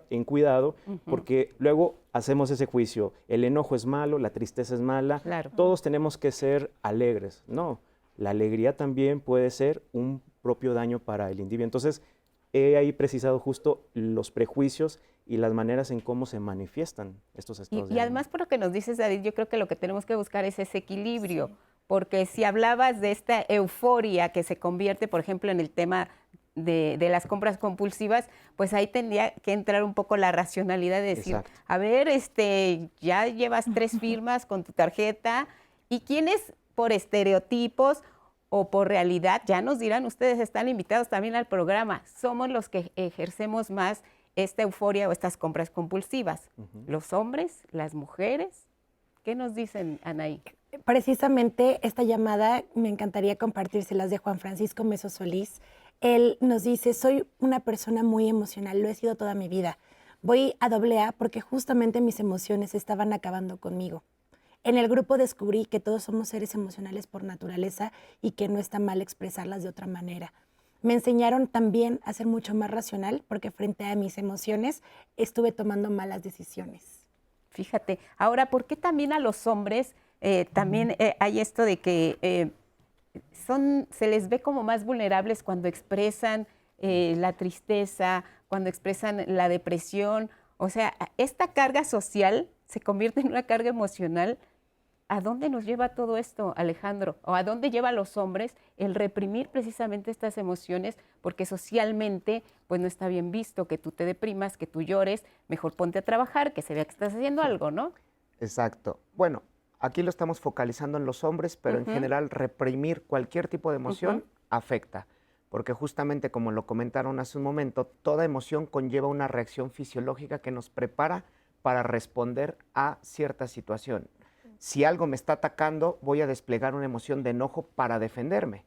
Speaker 6: en cuidado porque luego hacemos ese juicio. El enojo es malo, la tristeza es mala,
Speaker 2: Claro.
Speaker 6: todos tenemos que ser alegres. No, la alegría también puede ser un propio daño para el individuo. Entonces, he ahí precisado justo los prejuicios y las maneras en cómo se manifiestan estos estados de
Speaker 2: Y
Speaker 6: ánimo.
Speaker 2: además, por lo que nos dices, David, yo creo que lo que tenemos que buscar es ese equilibrio, porque si hablabas de esta euforia que se convierte, por ejemplo, en el tema de las compras compulsivas, pues ahí tendría que entrar un poco la racionalidad de decir,
Speaker 6: Exacto.
Speaker 2: a ver, ya llevas 3 firmas con tu tarjeta, y quiénes por estereotipos o por realidad, ya nos dirán, ustedes están invitados también al programa, somos los que ejercemos más esta euforia o estas compras compulsivas. ¿Los hombres? ¿Las mujeres? ¿Qué nos dicen, Anaí?
Speaker 3: Precisamente esta llamada me encantaría compartírselas de Juan Francisco Meso Solís. Él nos dice, soy una persona muy emocional, lo he sido toda mi vida. Voy a AA porque justamente mis emociones estaban acabando conmigo. En el grupo descubrí que todos somos seres emocionales por naturaleza y que no está mal expresarlas de otra manera. Me enseñaron también a ser mucho más racional porque frente a mis emociones estuve tomando malas decisiones.
Speaker 2: Fíjate, ahora, ¿por qué también a los hombres también hay esto de que se les ve como más vulnerables cuando expresan la tristeza, cuando expresan la depresión? O sea, esta carga social se convierte en una carga emocional. ¿A dónde nos lleva todo esto, Alejandro? ¿O a dónde lleva a los hombres el reprimir precisamente estas emociones? Porque socialmente pues no está bien visto que tú te deprimas, que tú llores, mejor ponte a trabajar, que se vea que estás haciendo algo, ¿no?
Speaker 5: Exacto. Bueno, aquí lo estamos focalizando en los hombres, pero en general reprimir cualquier tipo de emoción afecta, porque justamente como lo comentaron hace un momento, toda emoción conlleva una reacción fisiológica que nos prepara para responder a cierta situación. Si algo me está atacando, voy a desplegar una emoción de enojo para defenderme.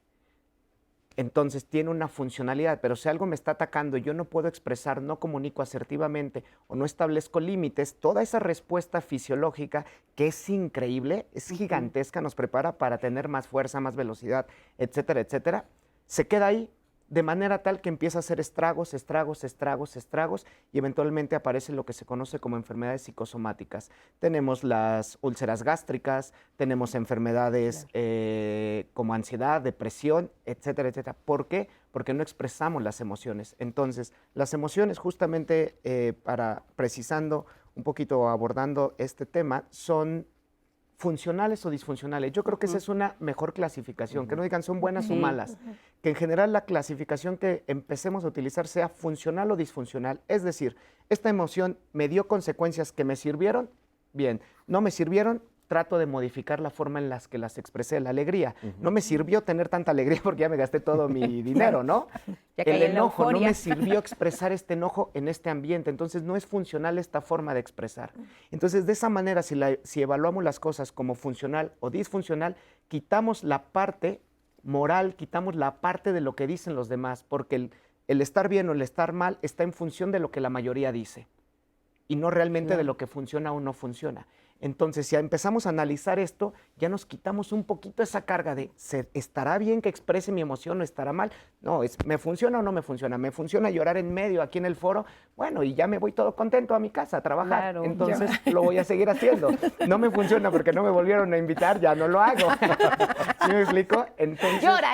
Speaker 5: Entonces tiene una funcionalidad, pero si algo me está atacando y yo no puedo expresar, no comunico asertivamente o no establezco límites, toda esa respuesta fisiológica que es increíble, es gigantesca, nos prepara para tener más fuerza, más velocidad, etcétera, etcétera, se queda ahí de manera tal que empieza a hacer estragos y eventualmente aparece lo que se conoce como enfermedades psicosomáticas. Tenemos las úlceras gástricas, tenemos enfermedades como ansiedad, depresión, etcétera, etcétera. ¿Por qué? Porque no expresamos las emociones. Entonces, las emociones justamente para precisando un poquito o abordando este tema son funcionales o disfuncionales. Yo creo que esa es una mejor clasificación, que no digan son buenas o malas, que en general la clasificación que empecemos a utilizar sea funcional o disfuncional. Es decir, esta emoción me dio consecuencias que me sirvieron, bien, no me sirvieron, trato de modificar la forma en las que las expresé. La alegría, no me sirvió tener tanta alegría porque ya me gasté todo mi dinero, ¿no?
Speaker 2: Ya caí
Speaker 5: El
Speaker 2: en la
Speaker 5: enojo, no
Speaker 2: euforia.
Speaker 5: me sirvió expresar este enojo en este ambiente, entonces no es funcional esta forma de expresar. Entonces, de esa manera, si evaluamos las cosas como funcional o disfuncional, quitamos la parte moral, quitamos la parte de lo que dicen los demás, porque el estar bien o el estar mal está en función de lo que la mayoría dice y no realmente de lo que funciona o no funciona. Entonces, si empezamos a analizar esto, ya nos quitamos un poquito esa carga de, ¿estará bien que exprese mi emoción o estará mal? No, ¿me funciona o no me funciona? ¿Me funciona llorar en medio aquí en el foro? Bueno, y ya me voy todo contento a mi casa a trabajar.
Speaker 2: Claro,
Speaker 5: Entonces, lo voy a seguir haciendo. No me funciona porque no me volvieron a invitar, ya no lo hago. ¿Sí me explico? Entonces, llora.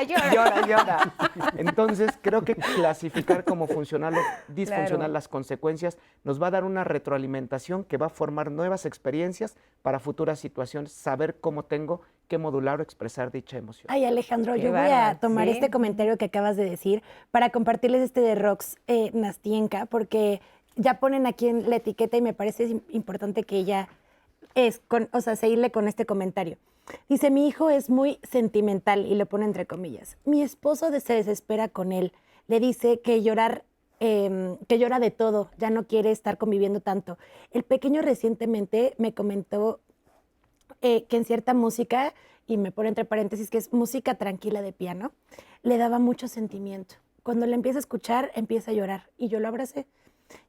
Speaker 5: Entonces, creo que clasificar como funcional o disfuncional las consecuencias nos va a dar una retroalimentación que va a formar nuevas experiencias para futuras situaciones, saber cómo tengo que modular o expresar dicha emoción.
Speaker 3: Ay, Alejandro,
Speaker 2: Qué
Speaker 3: yo voy
Speaker 2: bárbaro,
Speaker 3: a tomar
Speaker 2: sí.
Speaker 3: este comentario que acabas de decir para compartirles este de Rox Nastienka, porque ya ponen aquí en la etiqueta y me parece importante que ella seguirle con este comentario. Dice, mi hijo es muy sentimental y lo pone entre comillas. Mi esposo se desespera con él. Le dice que llora de todo, ya no quiere estar conviviendo tanto. El pequeño recientemente me comentó que en cierta música, y me pone entre paréntesis que es música tranquila de piano, le daba mucho sentimiento. Cuando le empieza a escuchar, empieza a llorar y yo lo abracé.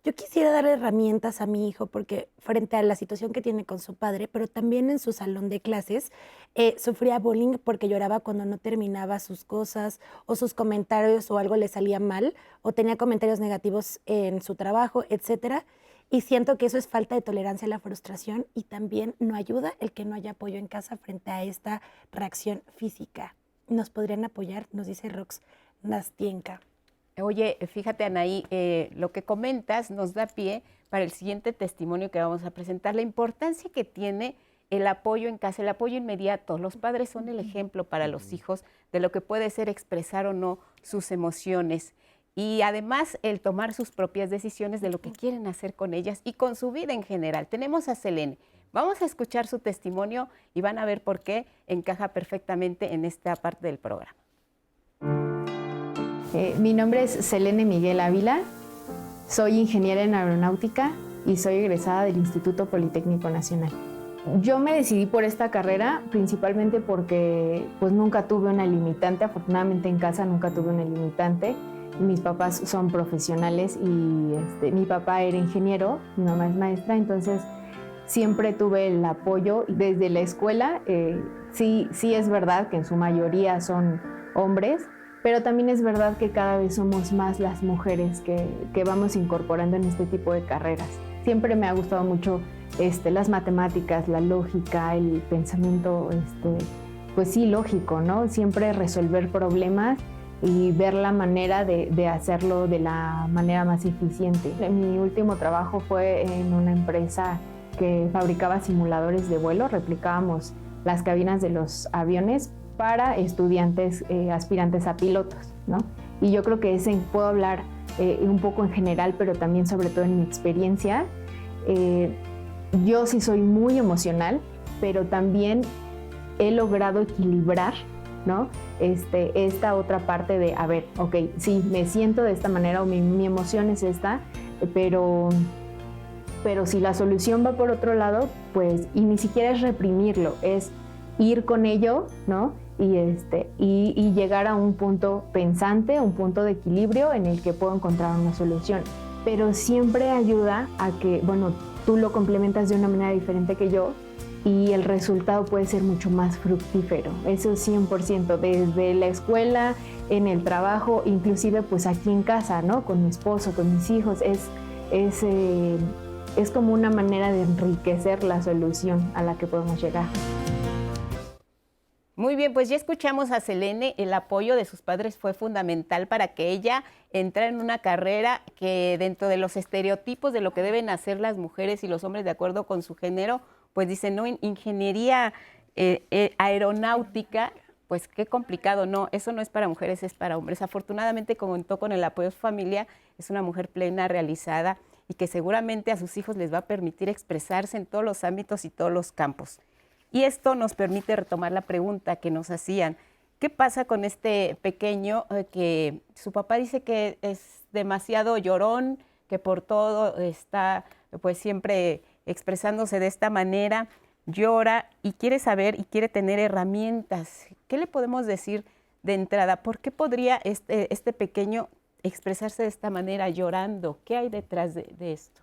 Speaker 3: Yo quisiera darle herramientas a mi hijo porque frente a la situación que tiene con su padre, pero también en su salón de clases, sufría bullying porque lloraba cuando no terminaba sus cosas o sus comentarios o algo le salía mal o tenía comentarios negativos en su trabajo, etcétera. Y siento que eso es falta de tolerancia a la frustración y también no ayuda el que no haya apoyo en casa frente a esta reacción física. ¿Nos podrían apoyar? Nos dice Rox Nastienka.
Speaker 2: Oye, fíjate, Anaí, lo que comentas nos da pie para el siguiente testimonio que vamos a presentar, la importancia que tiene el apoyo en casa, el apoyo inmediato. Los padres son el ejemplo para los hijos de lo que puede ser expresar o no sus emociones. Y además, el tomar sus propias decisiones de lo que quieren hacer con ellas y con su vida en general. Tenemos a Selene. Vamos a escuchar su testimonio y van a ver por qué encaja perfectamente en esta parte del programa.
Speaker 9: Mi nombre es Selene Miguel Ávila, soy ingeniera en aeronáutica y soy egresada del Instituto Politécnico Nacional. Yo me decidí por esta carrera principalmente porque pues, nunca tuve una limitante, afortunadamente en casa nunca tuve una limitante. Mis papás son profesionales y mi papá era ingeniero, mi mamá es maestra, entonces siempre tuve el apoyo desde la escuela. Sí es verdad que en su mayoría son hombres, pero también es verdad que cada vez somos más las mujeres que vamos incorporando en este tipo de carreras. Siempre me ha gustado mucho las matemáticas, la lógica, el pensamiento, pues sí, lógico, ¿no? Siempre resolver problemas y ver la manera de hacerlo de la manera más eficiente. Mi último trabajo fue en una empresa que fabricaba simuladores de vuelo, replicábamos las cabinas de los aviones para estudiantes aspirantes a pilotos, ¿no? Y yo creo que puedo hablar un poco en general, pero también sobre todo en mi experiencia. Yo sí soy muy emocional, pero también he logrado equilibrar, ¿no? Esta otra parte de, a ver, ok, sí, me siento de esta manera o mi emoción es esta, pero si la solución va por otro lado, pues, y ni siquiera es reprimirlo, es ir con ello, ¿no? Y llegar a un punto pensante, un punto de equilibrio en el que puedo encontrar una solución. Pero siempre ayuda a que, bueno, tú lo complementas de una manera diferente que yo y el resultado puede ser mucho más fructífero. Eso 100%, desde la escuela, en el trabajo, inclusive pues aquí en casa, ¿no? Con mi esposo, con mis hijos, es como una manera de enriquecer la solución a la que podemos llegar.
Speaker 2: Muy bien, pues ya escuchamos a Selene, el apoyo de sus padres fue fundamental para que ella entrara en una carrera que dentro de los estereotipos de lo que deben hacer las mujeres y los hombres de acuerdo con su género, pues dicen, no, ingeniería aeronáutica, pues qué complicado, no, eso no es para mujeres, es para hombres. Afortunadamente contó con el apoyo de su familia, es una mujer plena, realizada y que seguramente a sus hijos les va a permitir expresarse en todos los ámbitos y todos los campos. Y esto nos permite retomar la pregunta que nos hacían. ¿Qué pasa con este pequeño que su papá dice que es demasiado llorón, que por todo está pues siempre expresándose de esta manera, llora y quiere saber y quiere tener herramientas? ¿Qué le podemos decir de entrada? ¿Por qué podría este pequeño expresarse de esta manera llorando? ¿Qué hay detrás de esto?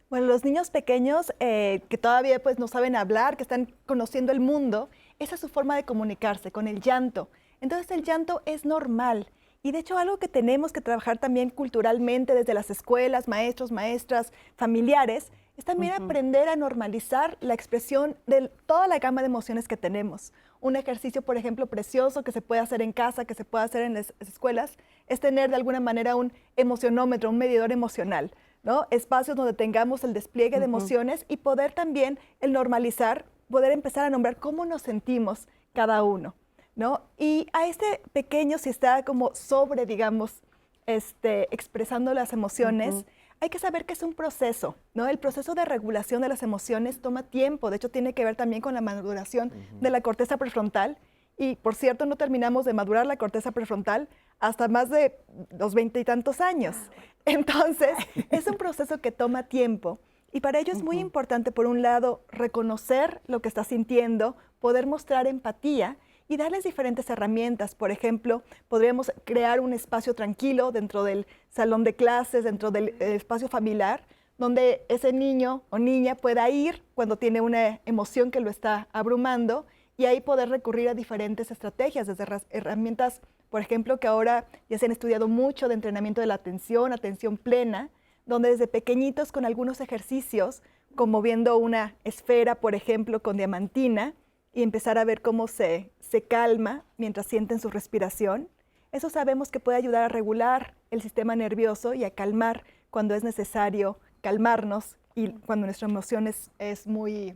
Speaker 4: Bueno, los niños pequeños que todavía pues, no saben hablar, que están conociendo el mundo, esa es su forma de comunicarse, con el llanto. Entonces el llanto es normal. Y de hecho algo que tenemos que trabajar también culturalmente desde las escuelas, maestros, maestras, familiares, es también aprender a normalizar la expresión de toda la gama de emociones que tenemos. Un ejercicio, por ejemplo, precioso que se puede hacer en casa, que se puede hacer en las escuelas, es tener de alguna manera un emocionómetro, un medidor emocional, ¿no? Espacios donde tengamos el despliegue de emociones y poder también el normalizar, poder empezar a nombrar cómo nos sentimos cada uno, ¿no? Y a este pequeño, si está como sobre, digamos, expresando las emociones, hay que saber que es un proceso, ¿no? El proceso de regulación de las emociones toma tiempo, de hecho tiene que ver también con la maduración de la corteza prefrontal. Y, por cierto, no terminamos de madurar la corteza prefrontal hasta más de los 20 y tantos años. Entonces, es un proceso que toma tiempo. Y para ello es muy importante, por un lado, reconocer lo que estás sintiendo, poder mostrar empatía y darles diferentes herramientas. Por ejemplo, podríamos crear un espacio tranquilo dentro del salón de clases, dentro del espacio familiar, donde ese niño o niña pueda ir cuando tiene una emoción que lo está abrumando, y ahí poder recurrir a diferentes estrategias, desde herramientas, por ejemplo, que ahora ya se han estudiado mucho de entrenamiento de la atención plena, donde desde pequeñitos con algunos ejercicios, como viendo una esfera, por ejemplo, con diamantina, y empezar a ver cómo se calma mientras sienten su respiración, eso sabemos que puede ayudar a regular el sistema nervioso y a calmar cuando es necesario calmarnos y cuando nuestra emoción es muy,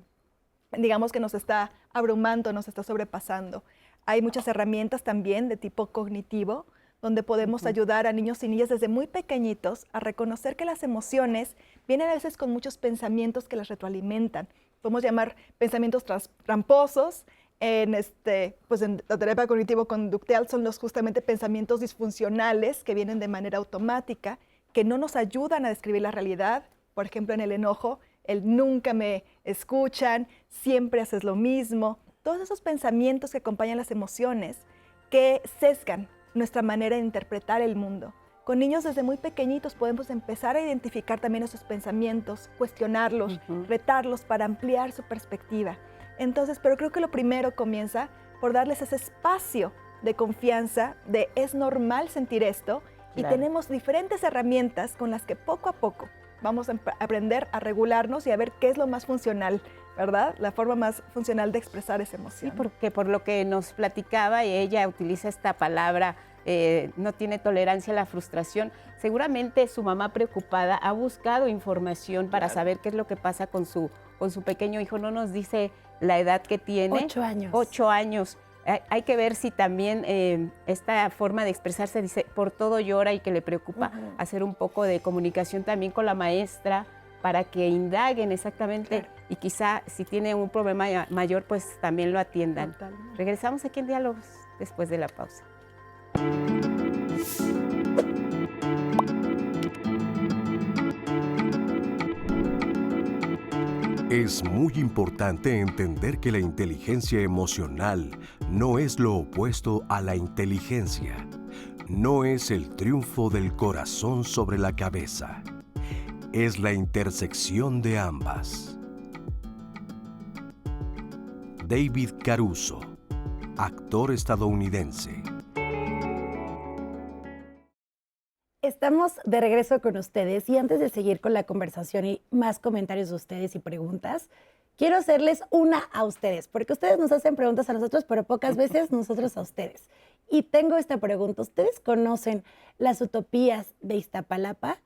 Speaker 4: digamos que nos está abrumando, nos está sobrepasando. Hay muchas herramientas también de tipo cognitivo, donde podemos ayudar a niños y niñas desde muy pequeñitos a reconocer que las emociones vienen a veces con muchos pensamientos que las retroalimentan. Podemos llamar pensamientos tramposos. En la terapia cognitivo-conductual son justamente pensamientos disfuncionales que vienen de manera automática, que no nos ayudan a describir la realidad. Por ejemplo, en el enojo, el nunca me escuchan, siempre haces lo mismo. Todos esos pensamientos que acompañan las emociones que sesgan nuestra manera de interpretar el mundo. Con niños desde muy pequeñitos podemos empezar a identificar también esos pensamientos, cuestionarlos, retarlos para ampliar su perspectiva. Entonces, pero creo que lo primero comienza por darles ese espacio de confianza, de es normal sentir esto, y tenemos diferentes herramientas con las que poco a poco vamos a aprender a regularnos y a ver qué es lo más funcional, ¿verdad? La forma más funcional de expresar esa emoción.
Speaker 2: Sí, porque por lo que nos platicaba, y ella utiliza esta palabra, no tiene tolerancia a la frustración, seguramente su mamá preocupada ha buscado información para saber qué es lo que pasa con su pequeño hijo. No nos dice la edad que tiene.
Speaker 3: 8 años.
Speaker 2: 8 años. Hay que ver si también esta forma de expresarse, dice, por todo llora y que le preocupa, hacer un poco de comunicación también con la maestra para que indaguen exactamente y quizá si tiene un problema mayor, pues también lo atiendan. Totalmente. Regresamos aquí en Diálogos después de la pausa.
Speaker 1: Es muy importante entender que la inteligencia emocional no es lo opuesto a la inteligencia. No es el triunfo del corazón sobre la cabeza. Es la intersección de ambas. David Caruso, actor estadounidense.
Speaker 3: Estamos de regreso con ustedes y antes de seguir con la conversación y más comentarios de ustedes y preguntas, quiero hacerles una a ustedes, porque ustedes nos hacen preguntas a nosotros, pero pocas veces nosotros a ustedes. Y tengo esta pregunta, ¿ustedes conocen las utopías de Iztapalapa?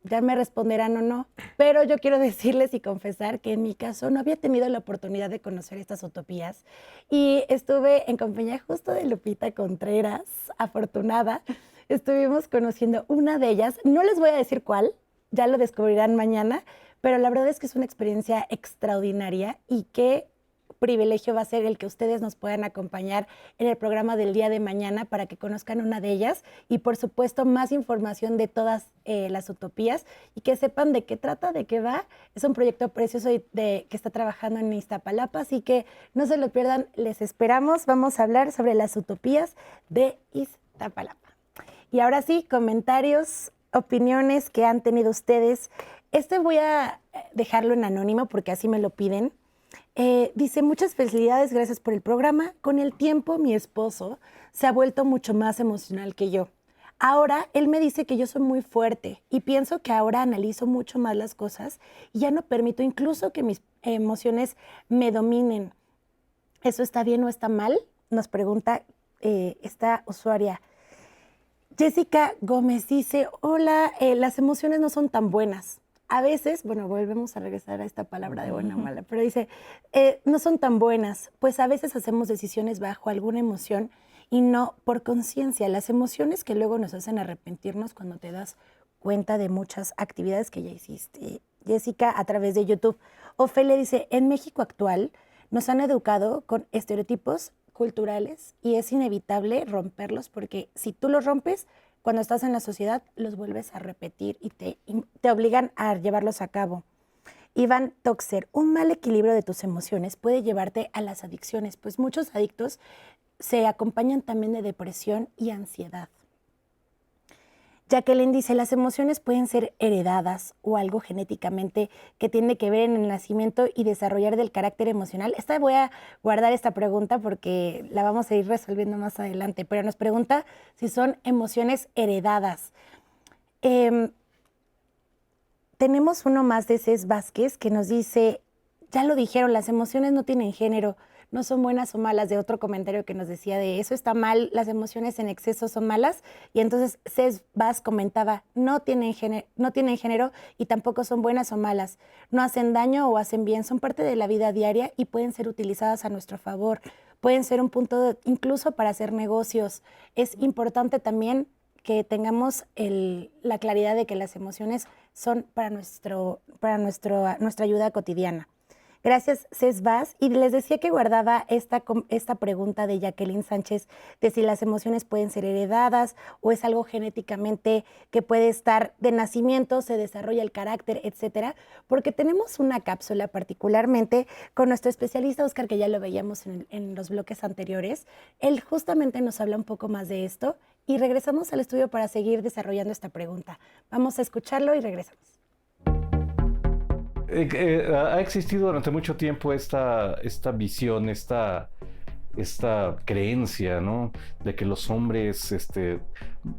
Speaker 3: Ya me responderán o no, pero yo quiero decirles y confesar que en mi caso no había tenido la oportunidad de conocer estas utopías y estuve en compañía justo de Lupita Contreras, afortunada. Estuvimos conociendo una de ellas, no les voy a decir cuál, ya lo descubrirán mañana, pero la verdad es que es una experiencia extraordinaria y qué privilegio va a ser el que ustedes nos puedan acompañar en el programa del día de mañana para que conozcan una de ellas y por supuesto más información de todas las utopías y que sepan de qué trata, de qué va. Es un proyecto precioso que está trabajando en Iztapalapa, así que no se lo pierdan, les esperamos. Vamos a hablar sobre las utopías de Iztapalapa. Y ahora sí, comentarios, opiniones que han tenido ustedes. Voy a dejarlo en anónimo porque así me lo piden. Dice, muchas felicidades, gracias por el programa. Con el tiempo, mi esposo se ha vuelto mucho más emocional que yo. Ahora, él me dice que yo soy muy fuerte y pienso que ahora analizo mucho más las cosas y ya no permito incluso que mis emociones me dominen. ¿Eso está bien o está mal? Nos pregunta esta usuaria. Jessica Gómez dice, hola, las emociones no son tan buenas. A veces, bueno, volvemos a regresar a esta palabra de buena o mala, pero dice, no son tan buenas, pues a veces hacemos decisiones bajo alguna emoción y no por conciencia. Las emociones que luego nos hacen arrepentirnos cuando te das cuenta de muchas actividades que ya hiciste, Jessica, a través de YouTube. Ofelia dice, en México actual nos han educado con estereotipos culturales y es inevitable romperlos porque si tú los rompes, cuando estás en la sociedad, los vuelves a repetir y te obligan a llevarlos a cabo. Iván Toxer, un mal equilibrio de tus emociones puede llevarte a las adicciones, pues muchos adictos se acompañan también de depresión y ansiedad. Jacqueline dice, las emociones pueden ser heredadas o algo genéticamente que tiene que ver en el nacimiento y desarrollar del carácter emocional. Voy a guardar esta pregunta porque la vamos a ir resolviendo más adelante, pero nos pregunta si son emociones heredadas. Tenemos uno más de Cés Vázquez que nos dice, ya lo dijeron, las emociones no tienen género, no son buenas o malas, de otro comentario que nos decía de eso está mal, las emociones en exceso son malas, y entonces Cés Vaz comentaba, no tienen género y tampoco son buenas o malas, no hacen daño o hacen bien, son parte de la vida diaria y pueden ser utilizadas a nuestro favor, pueden ser un punto incluso para hacer negocios. Es importante también que tengamos la claridad de que las emociones son para nuestra ayuda cotidiana. Gracias, Cés Vaz. Y les decía que guardaba esta pregunta de Jacqueline Sánchez de si las emociones pueden ser heredadas o es algo genéticamente que puede estar de nacimiento, se desarrolla el carácter, etcétera, porque tenemos una cápsula particularmente con nuestro especialista Óscar, que ya lo veíamos en los bloques anteriores. Él justamente nos habla un poco más de esto y regresamos al estudio para seguir desarrollando esta pregunta. Vamos a escucharlo y regresamos.
Speaker 8: Ha existido durante mucho tiempo esta visión, esta creencia, ¿no?, de que los hombres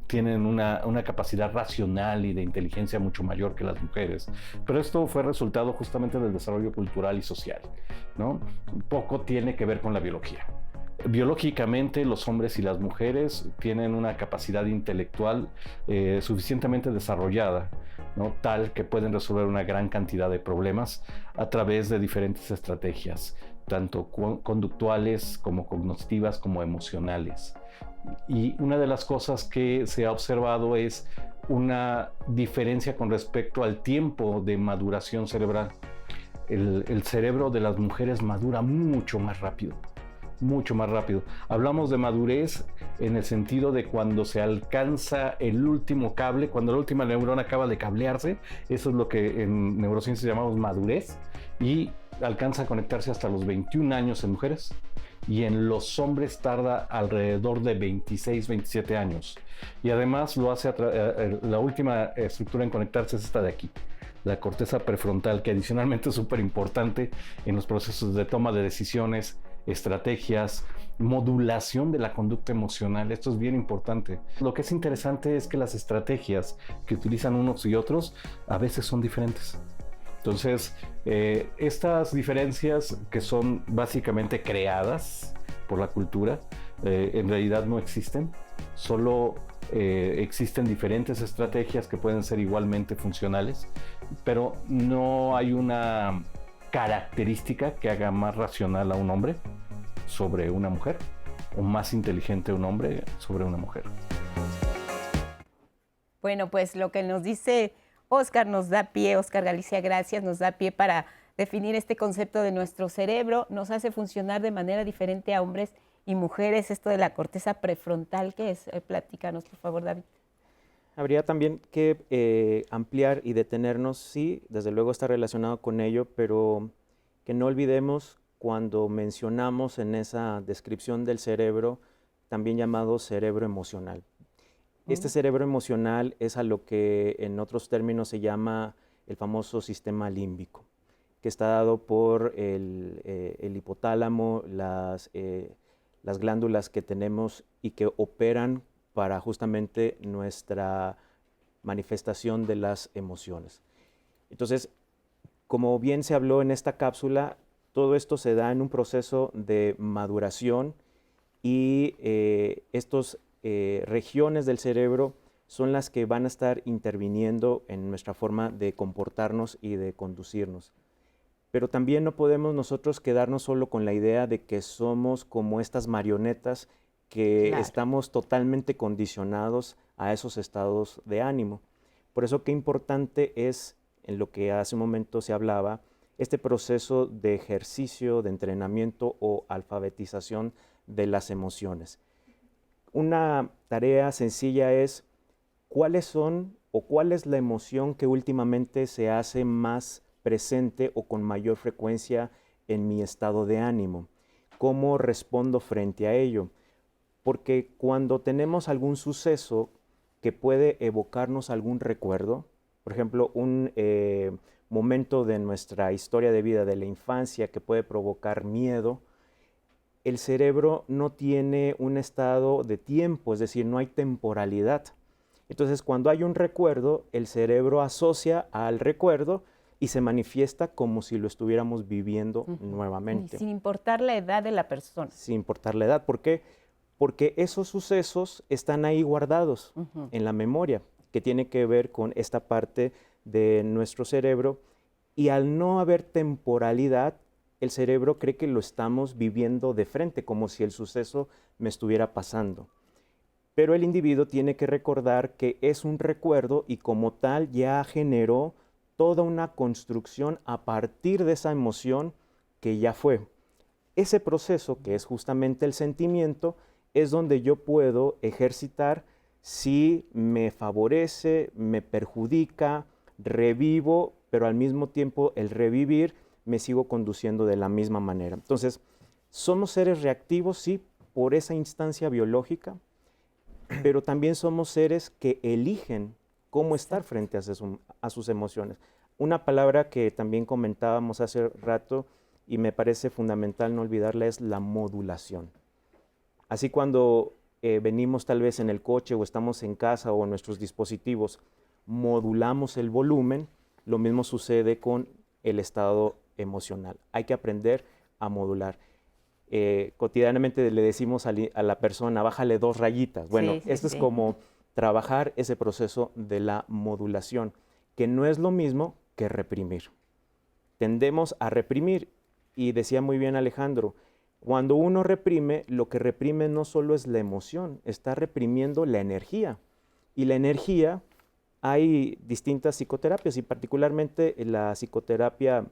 Speaker 8: tienen una capacidad racional y de inteligencia mucho mayor que las mujeres. Pero esto fue resultado justamente del desarrollo cultural y social, ¿no? Poco tiene que ver con la biología. Biológicamente, los hombres y las mujeres tienen una capacidad intelectual suficientemente desarrollada, ¿no?, tal que pueden resolver una gran cantidad de problemas a través de diferentes estrategias, tanto conductuales como cognitivas como emocionales. Y una de las cosas que se ha observado es una diferencia con respecto al tiempo de maduración cerebral. El cerebro de las mujeres madura mucho más rápido. Mucho más rápido. Hablamos de madurez en el sentido de cuando se alcanza el último cable, cuando la última neurona acaba de cablearse, eso es lo que en neurociencia llamamos madurez, y alcanza a conectarse hasta los 21 años en mujeres, y en los hombres tarda alrededor de 26, 27 años. Y además lo hace la última estructura en conectarse es esta de aquí, la corteza prefrontal, que adicionalmente es súper importante en los procesos de toma de decisiones, estrategias, modulación de la conducta emocional. Esto es bien importante. Lo que es interesante es que las estrategias que utilizan unos y otros a veces son diferentes. Entonces, estas diferencias que son básicamente creadas por la cultura, en realidad no existen. Solo existen diferentes estrategias que pueden ser igualmente funcionales, pero no hay una característica que haga más racional a un hombre sobre una mujer o más inteligente a un hombre sobre una mujer.
Speaker 2: Bueno, pues lo que nos dice Óscar nos da pie, Óscar Galicia, gracias, nos da pie para definir este concepto de nuestro cerebro, nos hace funcionar de manera diferente a hombres y mujeres. Esto de la corteza prefrontal, ¿qué es? Platícanos, por favor, David.
Speaker 6: Habría también que ampliar y detenernos, sí, desde luego está relacionado con ello, pero que no olvidemos cuando mencionamos en esa descripción del cerebro, también llamado cerebro emocional. Este cerebro emocional es a lo que en otros términos se llama el famoso sistema límbico, que está dado por el hipotálamo, las glándulas que tenemos y que operan para justamente nuestra manifestación de las emociones. Entonces, como bien se habló en esta cápsula, todo esto se da en un proceso de maduración y estas regiones del cerebro son las que van a estar interviniendo en nuestra forma de comportarnos y de conducirnos. Pero también no podemos nosotros quedarnos solo con la idea de que somos como estas marionetas que estamos totalmente condicionados a esos estados de ánimo, Por eso qué importante es, en lo que hace un momento se hablaba, este proceso de ejercicio, de entrenamiento o alfabetización de las emociones. Una tarea sencilla es cuáles son o cuál es la emoción que últimamente se hace más presente o con mayor frecuencia en mi estado de ánimo. ¿Cómo respondo frente a ello? Porque cuando tenemos algún suceso que puede evocarnos algún recuerdo, por ejemplo, un momento de nuestra historia de vida, de la infancia, que puede provocar miedo, el cerebro no tiene un estado de tiempo, es decir, no hay temporalidad. Entonces, cuando hay un recuerdo, el cerebro asocia al recuerdo y se manifiesta como si lo estuviéramos viviendo nuevamente.
Speaker 2: Sin importar la edad de la persona.
Speaker 6: Sin importar la edad. ¿Por qué? Porque esos sucesos están ahí guardados en la memoria, que tiene que ver con esta parte de nuestro cerebro, y al no haber temporalidad, el cerebro cree que lo estamos viviendo de frente, como si el suceso me estuviera pasando. Pero el individuo tiene que recordar que es un recuerdo y como tal ya generó toda una construcción a partir de esa emoción que ya fue. Ese proceso, que es justamente el sentimiento, es donde yo puedo ejercitar si me favorece, me perjudica, revivo, pero al mismo tiempo el revivir me sigo conduciendo de la misma manera. Entonces, somos seres reactivos, sí, por esa instancia biológica, pero también somos seres que eligen cómo estar frente a sus emociones. Una palabra que también comentábamos hace rato y me parece fundamental no olvidarla es la modulación. Así cuando venimos tal vez en el coche o estamos en casa o en nuestros dispositivos, modulamos el volumen, lo mismo sucede con el estado emocional. Hay que aprender a modular. Cotidianamente le decimos a la persona, bájale 2 rayitas. Bueno, esto es como trabajar ese proceso de la modulación, que no es lo mismo que reprimir. Tendemos a reprimir, y decía muy bien Alejandro, cuando uno reprime, lo que reprime no solo es la emoción, está reprimiendo la energía. Y la energía, hay distintas psicoterapias, y particularmente la psicoterapia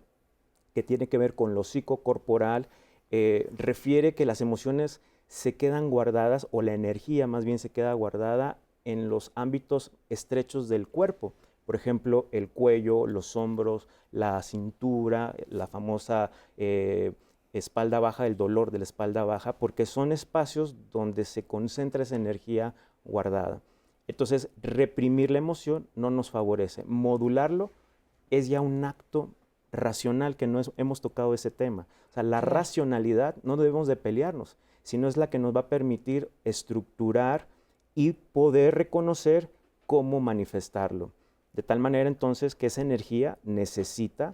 Speaker 6: que tiene que ver con lo psicocorporal, refiere que las emociones se quedan guardadas, o la energía más bien se queda guardada en los ámbitos estrechos del cuerpo. Por ejemplo, el cuello, los hombros, la cintura, la famosa espalda baja, el dolor de la espalda baja, porque son espacios donde se concentra esa energía guardada. Entonces, reprimir la emoción no nos favorece. Modularlo es ya un acto racional, que no hemos tocado ese tema. O sea, la racionalidad no debemos de pelearnos, sino es la que nos va a permitir estructurar y poder reconocer cómo manifestarlo. De tal manera entonces que esa energía necesita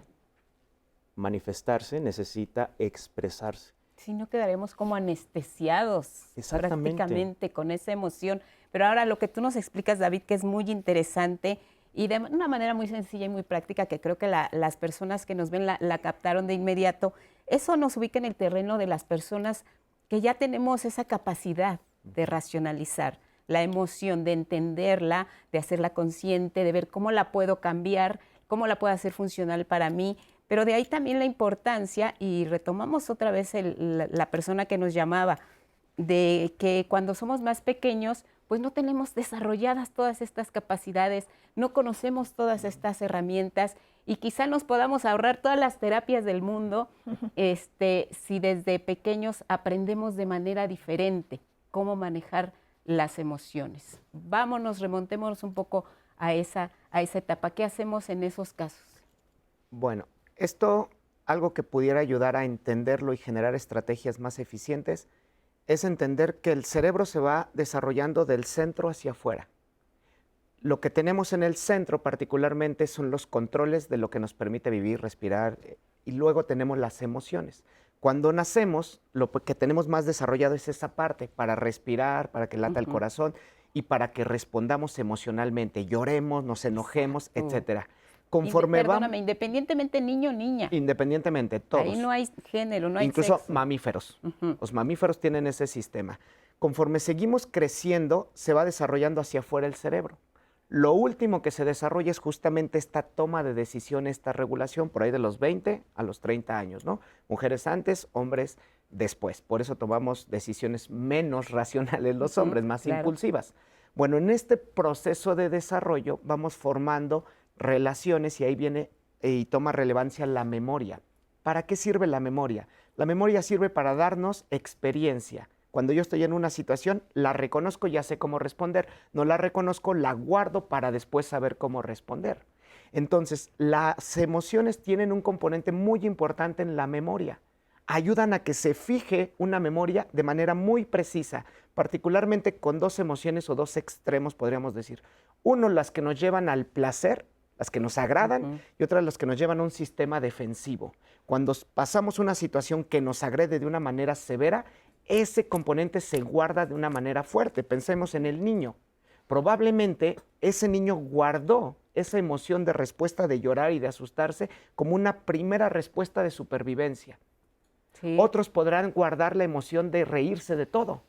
Speaker 6: manifestarse, necesita expresarse.
Speaker 2: Si no, quedaremos como anestesiados prácticamente con esa emoción. Pero ahora lo que tú nos explicas, David, que es muy interesante y de una manera muy sencilla y muy práctica, que creo que las personas que nos ven la captaron de inmediato, eso nos ubica en el terreno de las personas que ya tenemos esa capacidad de racionalizar la emoción, de entenderla, de hacerla consciente, de ver cómo la puedo cambiar, cómo la puedo hacer funcional para mí. Pero de ahí también la importancia, y retomamos otra vez la persona que nos llamaba, de que cuando somos más pequeños, pues no tenemos desarrolladas todas estas capacidades, no conocemos todas estas herramientas, y quizá nos podamos ahorrar todas las terapias del mundo si desde pequeños aprendemos de manera diferente cómo manejar las emociones. Vámonos, remontémonos un poco a esa etapa. ¿Qué hacemos en esos casos?
Speaker 5: Bueno, esto, algo que pudiera ayudar a entenderlo y generar estrategias más eficientes, es entender que el cerebro se va desarrollando del centro hacia afuera. Lo que tenemos en el centro particularmente son los controles de lo que nos permite vivir, respirar, y luego tenemos las emociones. Cuando nacemos, lo que tenemos más desarrollado es esa parte, para respirar, para que lata el corazón y para que respondamos emocionalmente, lloremos, nos enojemos, etcétera. Conforme
Speaker 2: Perdóname, independientemente niño o niña.
Speaker 5: Independientemente, todos.
Speaker 2: Ahí no hay género, no hay
Speaker 5: incluso
Speaker 2: sexo.
Speaker 5: Mamíferos. Los mamíferos tienen ese sistema. Conforme seguimos creciendo, se va desarrollando hacia afuera el cerebro. Lo último que se desarrolla es justamente esta toma de decisión, esta regulación, por ahí de los 20 a los 30 años, ¿no? Mujeres antes, hombres después. Por eso tomamos decisiones menos racionales los hombres, más impulsivas. Bueno, en este proceso de desarrollo vamos formando relaciones y ahí viene y toma relevancia la memoria. ¿Para qué sirve la memoria? La memoria sirve para darnos experiencia. Cuando yo estoy en una situación, la reconozco, ya sé cómo responder. No la reconozco, la guardo para después saber cómo responder. Entonces, las emociones tienen un componente muy importante en la memoria. Ayudan a que se fije una memoria de manera muy precisa, particularmente con dos emociones o dos extremos, podríamos decir. Uno, las que nos llevan al placer, las que nos agradan, y otras las que nos llevan a un sistema defensivo. Cuando pasamos una situación que nos agrede de una manera severa, ese componente se guarda de una manera fuerte. Pensemos en el niño. Probablemente ese niño guardó esa emoción de respuesta de llorar y de asustarse como una primera respuesta de supervivencia. Sí. Otros podrán guardar la emoción de reírse de todo.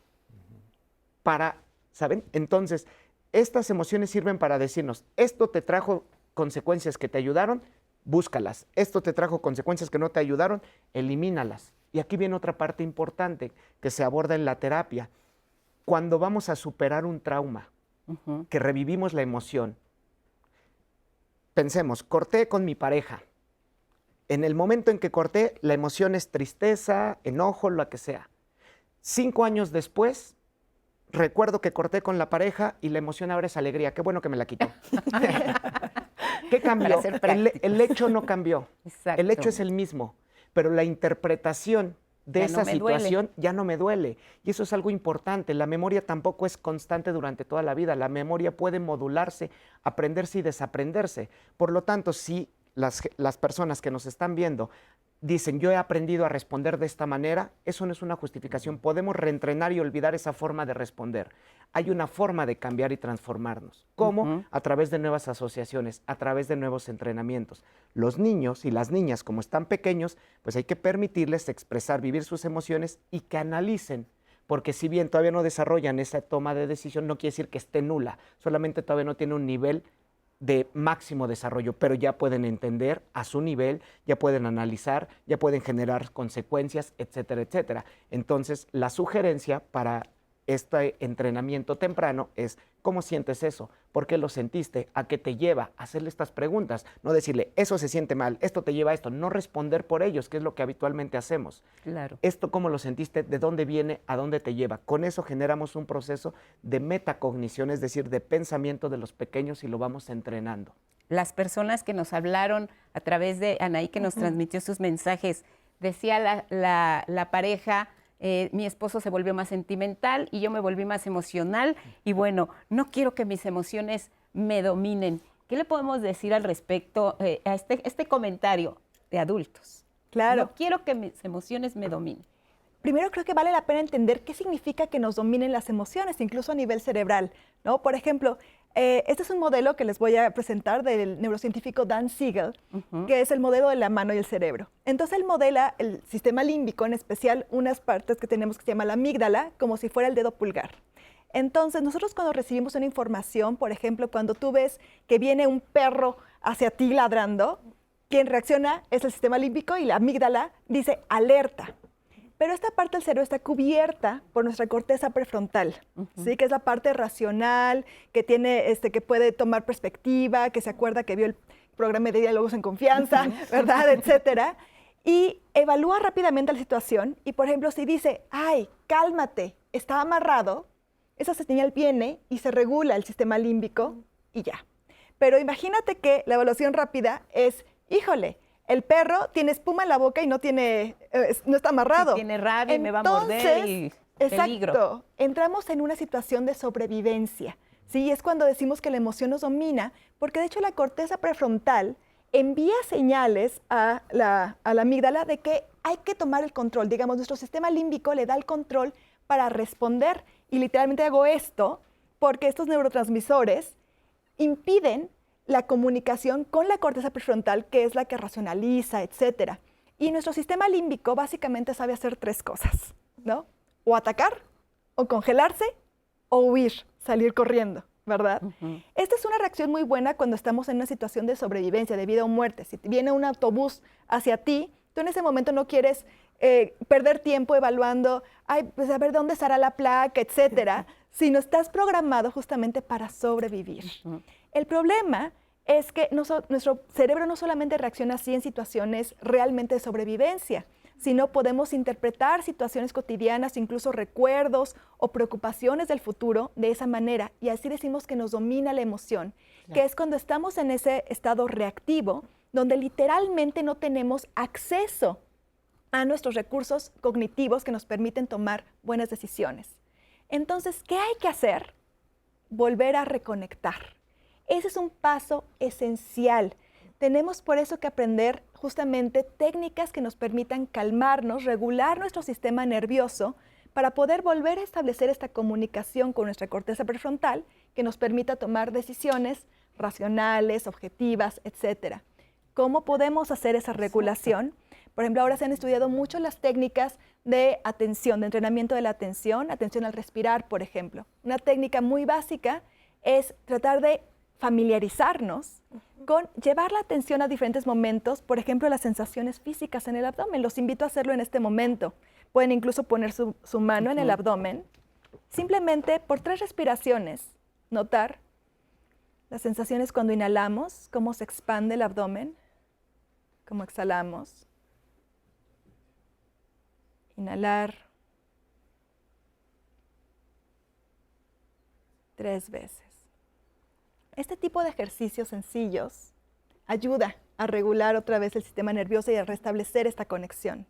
Speaker 5: ¿Saben? Entonces, estas emociones sirven para decirnos, esto te trajo consecuencias que te ayudaron, búscalas. Esto te trajo consecuencias que no te ayudaron, elimínalas. Y aquí viene otra parte importante que se aborda en la terapia. Cuando vamos a superar un trauma, que revivimos la emoción, pensemos, corté con mi pareja. En el momento en que corté, la emoción es tristeza, enojo, lo que sea. 5 años después, recuerdo que corté con la pareja y la emoción ahora es alegría. Qué bueno que me la quitó. ¿Qué cambió? El hecho no cambió. Exacto. El hecho es el mismo, pero la interpretación de esa situación ya no me duele. Y eso es algo importante. La memoria tampoco es constante durante toda la vida. La memoria puede modularse, aprenderse y desaprenderse. Por lo tanto, si las personas que nos están viendo dicen, yo he aprendido a responder de esta manera, eso no es una justificación. Podemos reentrenar y olvidar esa forma de responder. Hay una forma de cambiar y transformarnos. ¿Cómo? A través de nuevas asociaciones, a través de nuevos entrenamientos. Los niños y las niñas, como están pequeños, pues hay que permitirles expresar, vivir sus emociones y que analicen. Porque si bien todavía no desarrollan esa toma de decisión, no quiere decir que esté nula. Solamente todavía no tiene un nivel de máximo desarrollo, pero ya pueden entender a su nivel, ya pueden analizar, ya pueden generar consecuencias, etcétera, etcétera. Entonces, la sugerencia para este entrenamiento temprano es, ¿cómo sientes eso? ¿Por qué lo sentiste? ¿A qué te lleva? Hacerle estas preguntas, no decirle, eso se siente mal, esto te lleva a esto, no responder por ellos, que es lo que habitualmente hacemos. Claro. Esto, ¿cómo lo sentiste? ¿De dónde viene? ¿A dónde te lleva? Con eso generamos un proceso de metacognición, es decir, de pensamiento de los pequeños y lo vamos entrenando.
Speaker 2: Las personas que nos hablaron a través de Anaí, que nos transmitió sus mensajes, decía la pareja, mi esposo se volvió más sentimental y yo me volví más emocional y bueno, no quiero que mis emociones me dominen. ¿Qué le podemos decir al respecto a este comentario de adultos? Claro. No quiero que mis emociones me dominen.
Speaker 4: Primero creo que vale la pena entender qué significa que nos dominen las emociones, incluso a nivel cerebral, ¿no? Por ejemplo, este es un modelo que les voy a presentar del neurocientífico Dan Siegel, que es el modelo de la mano y el cerebro. Entonces él modela el sistema límbico, en especial unas partes que tenemos que se llama la amígdala, como si fuera el dedo pulgar. Entonces nosotros cuando recibimos una información, por ejemplo, cuando tú ves que viene un perro hacia ti ladrando, quien reacciona es el sistema límbico y la amígdala dice alerta. Pero esta parte del cerebro está cubierta por nuestra corteza prefrontal, ¿sí? Que es la parte racional, que tiene, que puede tomar perspectiva, que se acuerda que vio el programa de diálogos en confianza, ¿verdad? Etcétera. Y evalúa rápidamente la situación y, por ejemplo, si dice, ay, cálmate, está amarrado, esa señal viene y se regula el sistema límbico y ya. Pero imagínate que la evaluación rápida es, híjole, el perro tiene espuma en la boca y no está amarrado.
Speaker 2: Sí, tiene rabia y me va a morder y peligro.
Speaker 4: Exacto. Entramos en una situación de sobrevivencia. ¿Sí? Es cuando decimos que la emoción nos domina, porque de hecho la corteza prefrontal envía señales a la amígdala de que hay que tomar el control. Digamos, nuestro sistema límbico le da el control para responder. Y literalmente hago esto porque estos neurotransmisores impiden la comunicación con la corteza prefrontal, que es la que racionaliza, etcétera. Y nuestro sistema límbico básicamente sabe hacer 3 cosas, ¿no? O atacar, o congelarse, o huir, salir corriendo. ¿verdad? Esta es una reacción muy buena cuando estamos en una situación de sobrevivencia, de vida o muerte. Si viene un autobús hacia ti, tú en ese momento no quieres perder tiempo evaluando, ay, pues a ver dónde estará la placa, etcétera, sino estás programado justamente para sobrevivir. El problema es que nuestro cerebro no solamente reacciona así en situaciones realmente de sobrevivencia, sino podemos interpretar situaciones cotidianas, incluso recuerdos o preocupaciones del futuro de esa manera. Y así decimos que nos domina la emoción, que es cuando estamos en ese estado reactivo, donde literalmente no tenemos acceso a nuestros recursos cognitivos que nos permiten tomar buenas decisiones. Entonces, ¿qué hay que hacer? Volver a reconectar. Ese es un paso esencial. Tenemos por eso que aprender justamente técnicas que nos permitan calmarnos, regular nuestro sistema nervioso para poder volver a establecer esta comunicación con nuestra corteza prefrontal que nos permita tomar decisiones racionales, objetivas, etc. ¿Cómo podemos hacer esa regulación? Por ejemplo, ahora se han estudiado mucho las técnicas de atención, de entrenamiento de la atención al respirar, por ejemplo. Una técnica muy básica es tratar de familiarizarnos con llevar la atención a diferentes momentos, por ejemplo, las sensaciones físicas en el abdomen. Los invito a hacerlo en este momento. Pueden incluso poner su mano en el abdomen. Simplemente por 3 respiraciones, notar las sensaciones cuando inhalamos, cómo se expande el abdomen, cómo exhalamos. Inhalar 3 veces. Este tipo de ejercicios sencillos ayuda a regular otra vez el sistema nervioso y a restablecer esta conexión.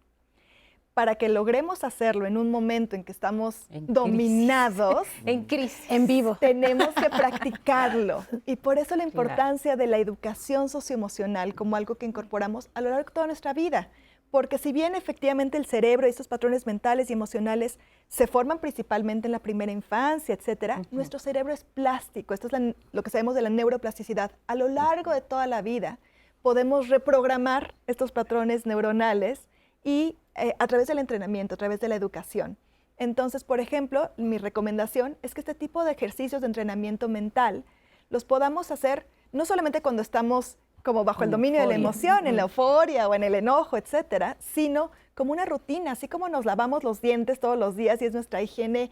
Speaker 4: Para que logremos hacerlo en un momento en que estamos dominados,
Speaker 2: en crisis,
Speaker 3: en vivo,
Speaker 4: tenemos que practicarlo. Y por eso la importancia de la educación socioemocional como algo que incorporamos a lo largo de toda nuestra vida. Porque si bien efectivamente el cerebro y estos patrones mentales y emocionales se forman principalmente en la primera infancia, etcétera, nuestro cerebro es plástico. Esto es lo que sabemos de la neuroplasticidad. A lo largo de toda la vida podemos reprogramar estos patrones neuronales y a través del entrenamiento, a través de la educación. Entonces, por ejemplo, mi recomendación es que este tipo de ejercicios de entrenamiento mental los podamos hacer no solamente cuando estamos como bajo el dominio de la emoción, en la euforia o en el enojo, etcétera, sino como una rutina, así como nos lavamos los dientes todos los días y es nuestra higiene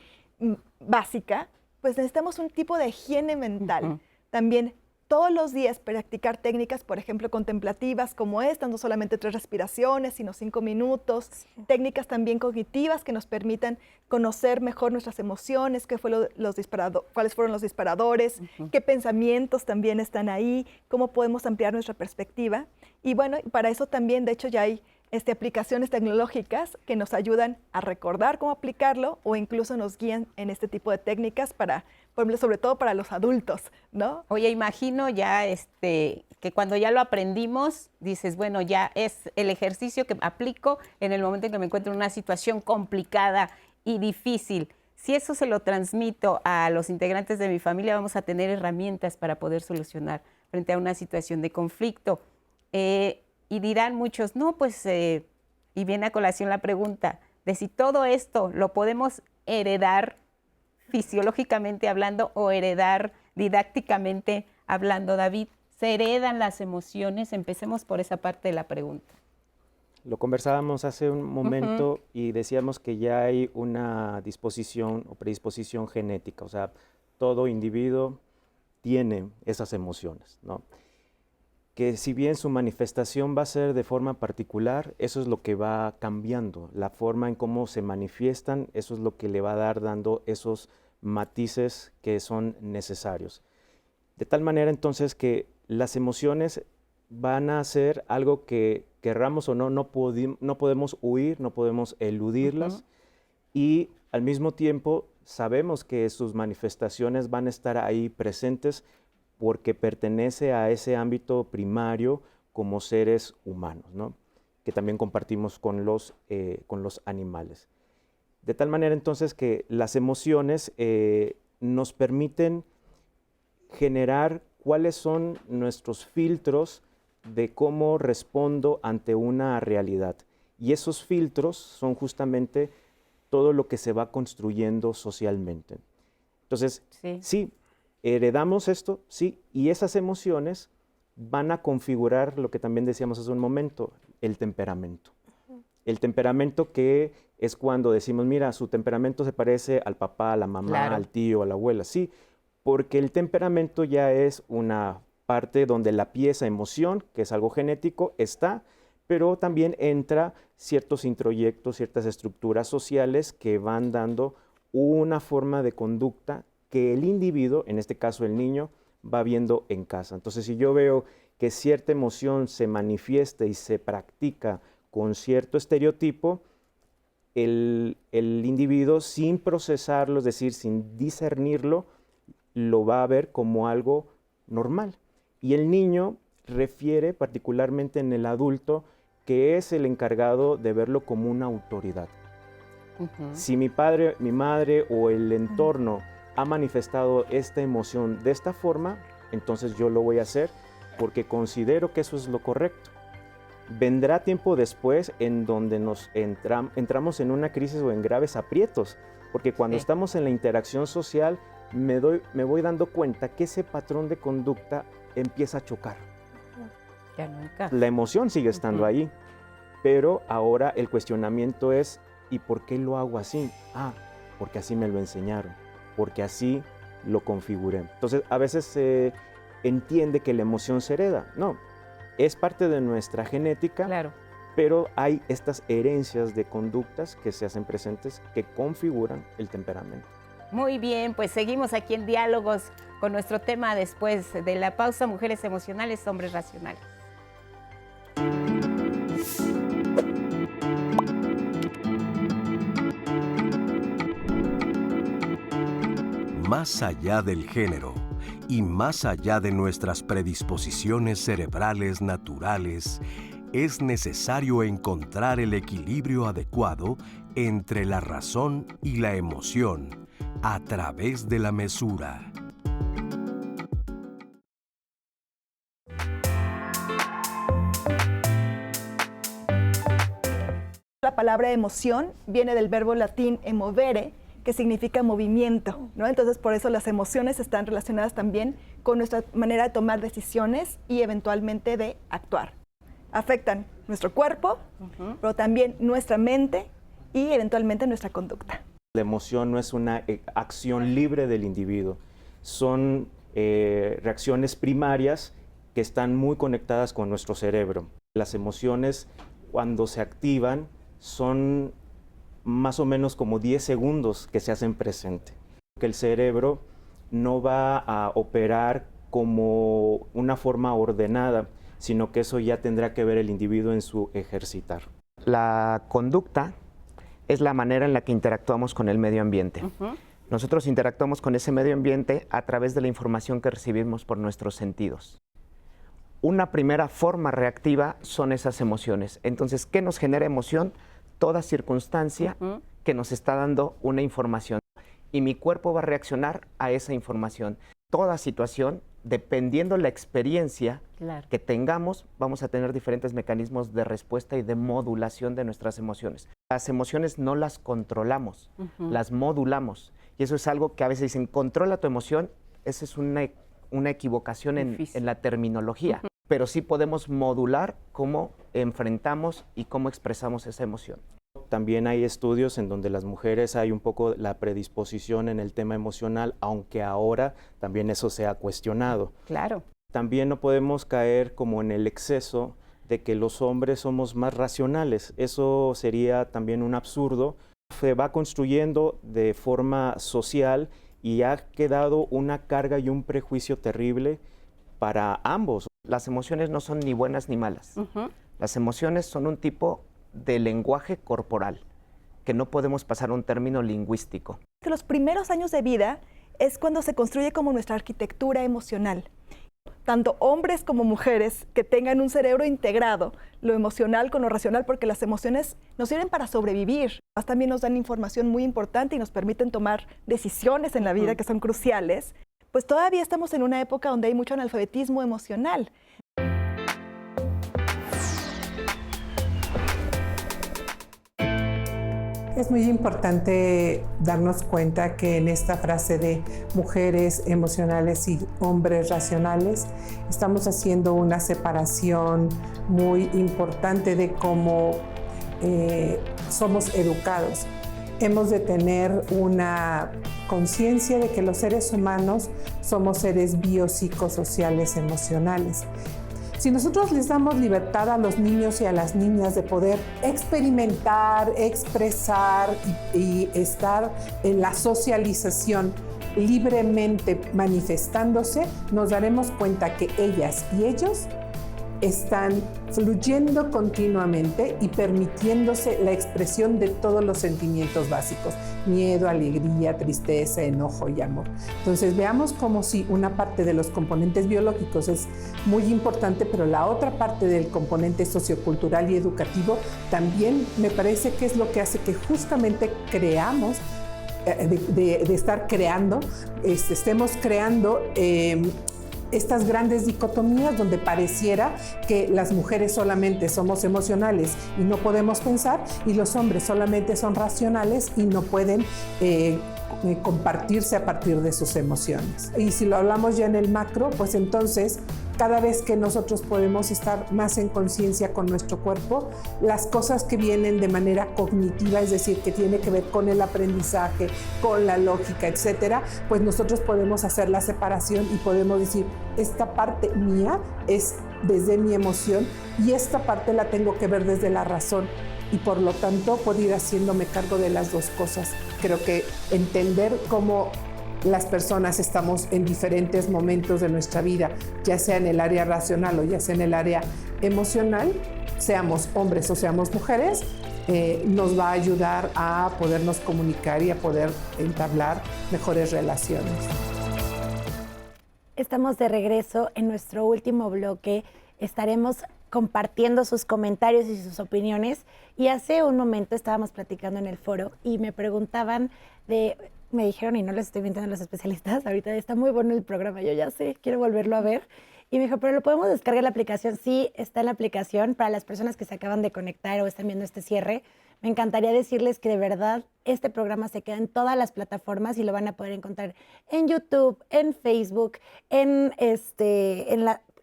Speaker 4: básica, pues necesitamos un tipo de higiene mental. También todos los días practicar técnicas, por ejemplo, contemplativas como esta, no solamente 3 respiraciones, sino 5 minutos. Técnicas también cognitivas que nos permitan conocer mejor nuestras emociones, cuáles fueron los disparadores, qué pensamientos también están ahí, cómo podemos ampliar nuestra perspectiva. Y bueno, para eso también, de hecho, ya hay aplicaciones tecnológicas que nos ayudan a recordar cómo aplicarlo o incluso nos guían en este tipo de técnicas para, por ejemplo, sobre todo para los adultos, ¿no?
Speaker 2: Oye, imagino ya que cuando ya lo aprendimos, dices, bueno, ya es el ejercicio que aplico en el momento en que me encuentro en una situación complicada y difícil. Si eso se lo transmito a los integrantes de mi familia, vamos a tener herramientas para poder solucionar frente a una situación de conflicto. Y dirán muchos, no, pues, y viene a colación la pregunta de si todo esto lo podemos heredar fisiológicamente hablando o heredar didácticamente hablando. David, ¿se heredan las emociones? Empecemos por esa parte de la pregunta.
Speaker 6: Lo conversábamos hace un momento y decíamos que ya hay una disposición o predisposición genética, o sea, todo individuo tiene esas emociones, ¿no? Que si bien su manifestación va a ser de forma particular, eso es lo que va cambiando, la forma en cómo se manifiestan, eso es lo que le va a dando esos matices que son necesarios. De tal manera entonces que las emociones van a ser algo que querramos o no podemos huir, no podemos eludirlas y al mismo tiempo sabemos que sus manifestaciones van a estar ahí presentes porque pertenece a ese ámbito primario como seres humanos, ¿no? Que también compartimos con los animales. De tal manera entonces que las emociones nos permiten generar cuáles son nuestros filtros de cómo respondo ante una realidad. Y esos filtros son justamente todo lo que se va construyendo socialmente. Entonces, sí Heredamos esto, sí, y esas emociones van a configurar lo que también decíamos hace un momento, el temperamento. El temperamento que es cuando decimos, mira, su temperamento se parece al papá, a la mamá,
Speaker 2: Claro.
Speaker 6: al tío, a la abuela. Sí, porque el temperamento ya es una parte donde la pieza emoción, que es algo genético, está, pero también entra ciertos introyectos, ciertas estructuras sociales que van dando una forma de conducta que el individuo, en este caso el niño, va viendo en casa. Entonces, si yo veo que cierta emoción se manifiesta y se practica con cierto estereotipo, el individuo, sin procesarlo, es decir, sin discernirlo, lo va a ver como algo normal. Y el niño refiere particularmente en el adulto que es el encargado de verlo como una autoridad. Si mi padre, mi madre o el entorno ha manifestado esta emoción de esta forma, entonces yo lo voy a hacer porque considero que eso es lo correcto. Vendrá tiempo después en donde nos entramos en una crisis o en graves aprietos, porque cuando estamos en la interacción social me voy dando cuenta que ese patrón de conducta empieza a chocar.
Speaker 2: Ya no encaja.
Speaker 6: La emoción sigue estando ahí, pero ahora el cuestionamiento es, ¿y por qué lo hago así? Ah, porque así me lo enseñaron, porque así lo configuré. Entonces, a veces se entiende que la emoción se hereda. No, es parte de nuestra genética,
Speaker 2: Claro.
Speaker 6: pero hay estas herencias de conductas que se hacen presentes que configuran el temperamento.
Speaker 2: Muy bien, pues seguimos aquí en Diálogos con nuestro tema después de la pausa, mujeres emocionales, hombres racionales.
Speaker 1: Más allá del género y más allá de nuestras predisposiciones cerebrales naturales, es necesario encontrar el equilibrio adecuado entre la razón y la emoción a través de la mesura.
Speaker 4: La palabra emoción viene del verbo latín emovere, que significa movimiento, ¿no? Entonces, por eso las emociones están relacionadas también con nuestra manera de tomar decisiones y eventualmente de actuar. Afectan nuestro cuerpo, pero también nuestra mente y eventualmente nuestra conducta.
Speaker 6: La emoción no es una acción libre del individuo, son reacciones primarias que están muy conectadas con nuestro cerebro. Las emociones, cuando se activan, son más o menos como 10 segundos que se hacen presente. Que el cerebro no va a operar como una forma ordenada, sino que eso ya tendrá que ver el individuo en su ejercitar.
Speaker 5: La conducta es la manera en la que interactuamos con el medio ambiente. Nosotros interactuamos con ese medio ambiente a través de la información que recibimos por nuestros sentidos. Una primera forma reactiva son esas emociones. Entonces, ¿qué nos genera emoción? Toda circunstancia que nos está dando una información. Y mi cuerpo va a reaccionar a esa información. Toda situación, dependiendo la experiencia que tengamos, vamos a tener diferentes mecanismos de respuesta y de modulación de nuestras emociones. Las emociones no las controlamos, las modulamos. Y eso es algo que a veces dicen, controla tu emoción. Esa es una equivocación en la terminología. Pero sí podemos modular cómo enfrentamos y cómo expresamos esa emoción.
Speaker 6: También hay estudios en donde las mujeres hay un poco la predisposición en el tema emocional, aunque ahora también eso se ha cuestionado.
Speaker 2: Claro.
Speaker 6: También no podemos caer como en el exceso de que los hombres somos más racionales. Eso sería también un absurdo. Se va construyendo de forma social y ha quedado una carga y un prejuicio terrible para ambos.
Speaker 5: Las emociones no son ni buenas ni malas. Las emociones son un tipo de lenguaje corporal que no podemos pasar a un término lingüístico.
Speaker 4: Que los primeros años de vida es cuando se construye como nuestra arquitectura emocional. Tanto hombres como mujeres que tengan un cerebro integrado, lo emocional con lo racional, porque las emociones nos sirven para sobrevivir. También nos dan información muy importante y nos permiten tomar decisiones en la vida que son cruciales. Pues todavía estamos en una época donde hay mucho analfabetismo emocional.
Speaker 10: Es muy importante darnos cuenta que en esta frase de mujeres emocionales y hombres racionales estamos haciendo una separación muy importante de cómo somos educados. Hemos de tener una conciencia de que los seres humanos somos seres biopsicosociales emocionales. Si nosotros les damos libertad a los niños y a las niñas de poder experimentar, expresar y estar en la socialización libremente manifestándose, nos daremos cuenta que ellas y ellos están fluyendo continuamente y permitiéndose la expresión de todos los sentimientos básicos: miedo, alegría, tristeza, enojo y amor. Entonces veamos como si una parte de los componentes biológicos es muy importante, pero la otra parte del componente sociocultural y educativo también me parece que es lo que hace que justamente creamos, de estar creando, estemos creando estas grandes dicotomías donde pareciera que las mujeres solamente somos emocionales y no podemos pensar, y los hombres solamente son racionales y no pueden compartirse a partir de sus emociones. Y si lo hablamos ya en el macro, pues entonces cada vez que nosotros podemos estar más en conciencia con nuestro cuerpo, las cosas que vienen de manera cognitiva, es decir, que tiene que ver con el aprendizaje, con la lógica, etcétera, pues nosotros podemos hacer la separación y podemos decir, esta parte mía es desde mi emoción y esta parte la tengo que ver desde la razón, y por lo tanto puedo ir haciéndome cargo de las dos cosas. Creo que entender cómo las personas estamos en diferentes momentos de nuestra vida, ya sea en el área racional o ya sea en el área emocional, seamos hombres o seamos mujeres, nos va a ayudar a podernos comunicar y a poder entablar mejores relaciones.
Speaker 3: Estamos de regreso en nuestro último bloque. Estaremos compartiendo sus comentarios y sus opiniones. Y hace un momento estábamos platicando en el foro y me preguntaban me dijeron, y no les estoy mintiendo a los especialistas, ahorita está muy bueno el programa, yo ya sé, quiero volverlo a ver. Y me dijo, ¿pero lo podemos descargar la aplicación? Sí, está en la aplicación. Para las personas que se acaban de conectar o están viendo este cierre, me encantaría decirles que de verdad este programa se queda en todas las plataformas y lo van a poder encontrar en YouTube, en Facebook,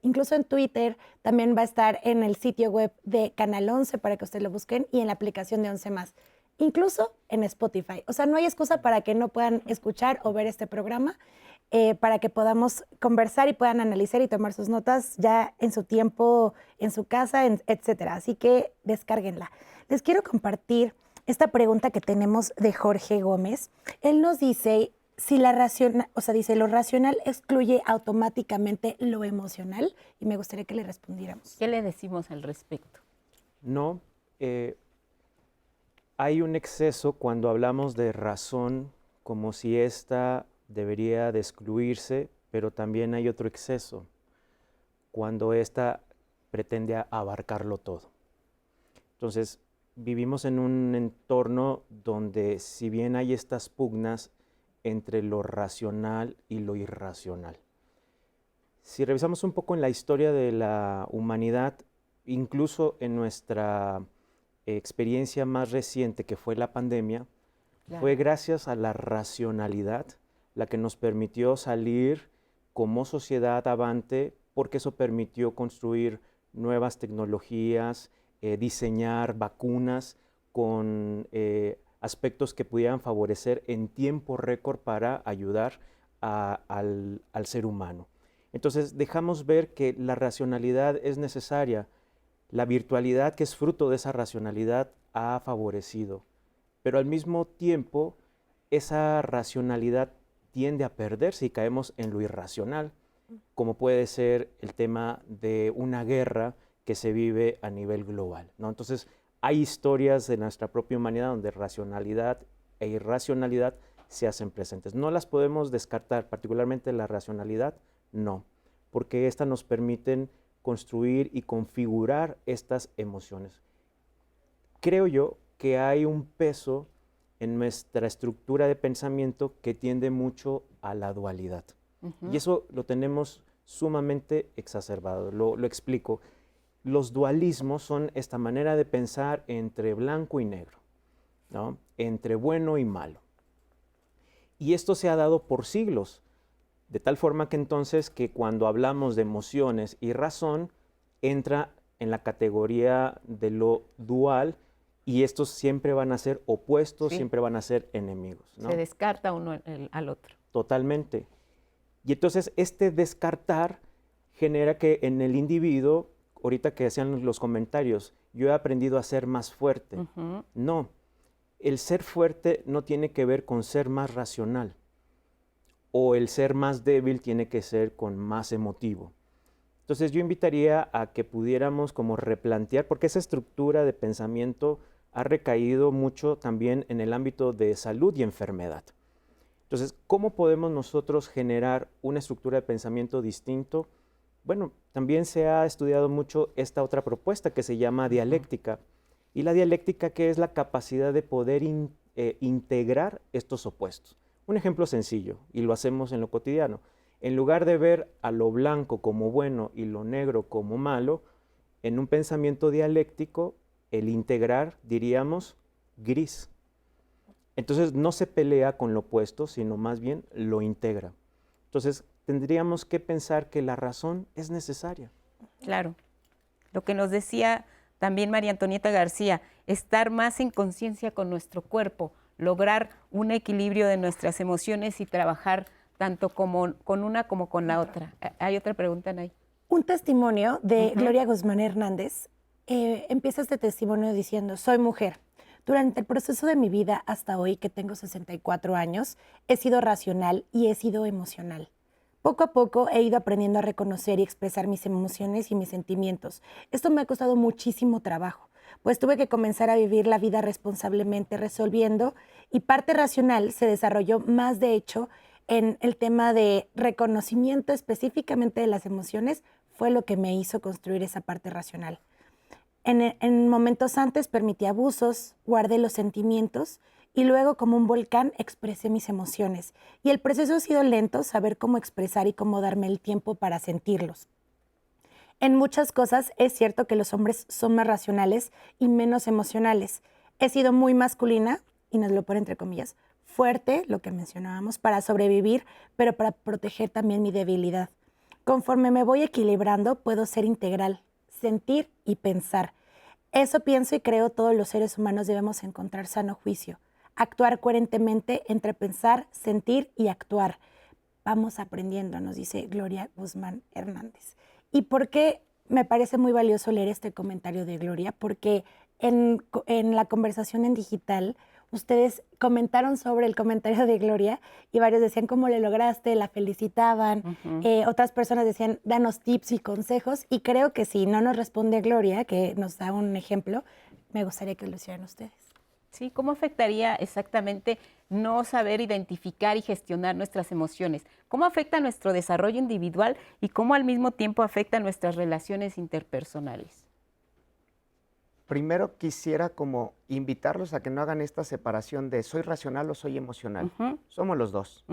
Speaker 3: incluso en Twitter. También va a estar en el sitio web de Canal 11 para que ustedes lo busquen y en la aplicación de 11 Más. Incluso en Spotify. O sea, no hay excusa para que no puedan escuchar o ver este programa, para que podamos conversar y puedan analizar y tomar sus notas ya en su tiempo, en su casa, etcétera. Así que descárguenla. Les quiero compartir esta pregunta que tenemos de Jorge Gómez. Él nos dice si lo racional excluye automáticamente lo emocional, y me gustaría que le respondiéramos.
Speaker 2: ¿Qué le decimos al respecto?
Speaker 6: No. Hay un exceso cuando hablamos de razón, como si ésta debería de excluirse, pero también hay otro exceso, cuando ésta pretende abarcarlo todo. Entonces, vivimos en un entorno donde, si bien hay estas pugnas entre lo racional y lo irracional. Si revisamos un poco en la historia de la humanidad, incluso en nuestra experiencia más reciente, que fue la pandemia, claro, fue gracias a la racionalidad la que nos permitió salir como sociedad avante, porque eso permitió construir nuevas tecnologías, diseñar vacunas con aspectos que pudieran favorecer en tiempo récord para ayudar al ser humano. Entonces dejamos ver que la racionalidad es necesaria. La virtualidad, que es fruto de esa racionalidad, ha favorecido, pero al mismo tiempo esa racionalidad tiende a perderse y caemos en lo irracional, como puede ser el tema de una guerra que se vive a nivel global, ¿no? Entonces hay historias de nuestra propia humanidad donde racionalidad e irracionalidad se hacen presentes. No las podemos descartar, particularmente la racionalidad, no, porque estas nos permiten construir y configurar estas emociones. Creo yo que hay un peso en nuestra estructura de pensamiento que tiende mucho a la dualidad. Y eso lo tenemos sumamente exacerbado. Lo explico. Los dualismos son esta manera de pensar entre blanco y negro. ¿no? Entre bueno y malo. Y esto se ha dado por siglos, de tal forma que entonces que cuando hablamos de emociones y razón, entra en la categoría de lo dual y estos siempre van a ser opuestos,
Speaker 2: Sí.
Speaker 6: siempre van a ser enemigos, ¿no?
Speaker 2: Se descarta uno al otro.
Speaker 6: Totalmente. Y entonces este descartar genera que en el individuo, ahorita que hacían los comentarios, yo he aprendido a ser más fuerte.
Speaker 2: Ujú.
Speaker 6: No, el ser fuerte no tiene que ver con ser más racional. O el ser más débil tiene que ser con más emotivo. Entonces yo invitaría a que pudiéramos como replantear, porque esa estructura de pensamiento ha recaído mucho también en el ámbito de salud y enfermedad. Entonces, ¿cómo podemos nosotros generar una estructura de pensamiento distinto? Bueno, también se ha estudiado mucho esta otra propuesta que se llama dialéctica. Y la dialéctica, que es la capacidad de poder integrar estos opuestos. Un ejemplo sencillo, y lo hacemos en lo cotidiano. En lugar de ver a lo blanco como bueno y lo negro como malo, en un pensamiento dialéctico, el integrar, diríamos, gris. Entonces no se pelea con lo opuesto, sino más bien lo integra. Entonces tendríamos que pensar que la razón es necesaria.
Speaker 2: Claro. Lo que nos decía también María Antonieta García, estar más en conciencia con nuestro cuerpo, lograr un equilibrio de nuestras emociones y trabajar tanto como con una como con la otra. ¿Hay otra pregunta, Nay?
Speaker 3: Un testimonio de
Speaker 2: Ujú.
Speaker 3: Gloria Guzmán Hernández. Empieza este testimonio diciendo, soy mujer. Durante el proceso de mi vida hasta hoy, que tengo 64 años, he sido racional y he sido emocional. Poco a poco he ido aprendiendo a reconocer y expresar mis emociones y mis sentimientos. Esto me ha costado muchísimo trabajo, pues tuve que comenzar a vivir la vida responsablemente, resolviendo, y parte racional se desarrolló más, de hecho, en el tema de reconocimiento específicamente de las emociones, fue lo que me hizo construir esa parte racional. En momentos antes permití abusos, guardé los sentimientos y luego, como un volcán, expresé mis emociones. Y el proceso ha sido lento, saber cómo expresar y cómo darme el tiempo para sentirlos. En muchas cosas es cierto que los hombres son más racionales y menos emocionales. He sido muy masculina, y nos lo pone entre comillas, fuerte, lo que mencionábamos, para sobrevivir, pero para proteger también mi debilidad. Conforme me voy equilibrando, puedo ser integral, sentir y pensar. Eso pienso y creo todos los seres humanos debemos encontrar sano juicio. Actuar coherentemente entre pensar, sentir y actuar. Vamos aprendiendo, nos dice Gloria Guzmán Hernández. ¿Y por qué me parece muy valioso leer este comentario de Gloria? Porque en la conversación en digital, ustedes comentaron sobre el comentario de Gloria y varios decían cómo le lograste, la felicitaban. Otras personas decían, danos tips y consejos. Y creo que si no nos responde Gloria, que nos da un ejemplo, me gustaría que lo hicieran ustedes.
Speaker 2: Sí, ¿cómo afectaría exactamente no saber identificar y gestionar nuestras emociones? ¿Cómo afecta nuestro desarrollo individual y cómo al mismo tiempo afecta nuestras relaciones interpersonales?
Speaker 5: Primero quisiera como invitarlos a que no hagan esta separación de soy racional o soy emocional. Somos los dos.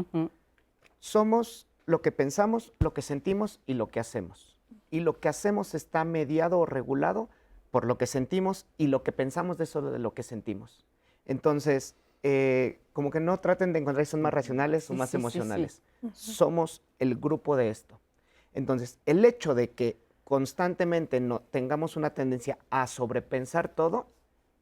Speaker 5: Somos lo que pensamos, lo que sentimos y lo que hacemos. Y lo que hacemos está mediado o regulado por lo que sentimos y lo que pensamos de eso de lo que sentimos. Entonces, como que no traten de encontrar si son más racionales o más emocionales. Somos el grupo de esto. Entonces, el hecho de que constantemente no tengamos una tendencia a sobrepensar todo,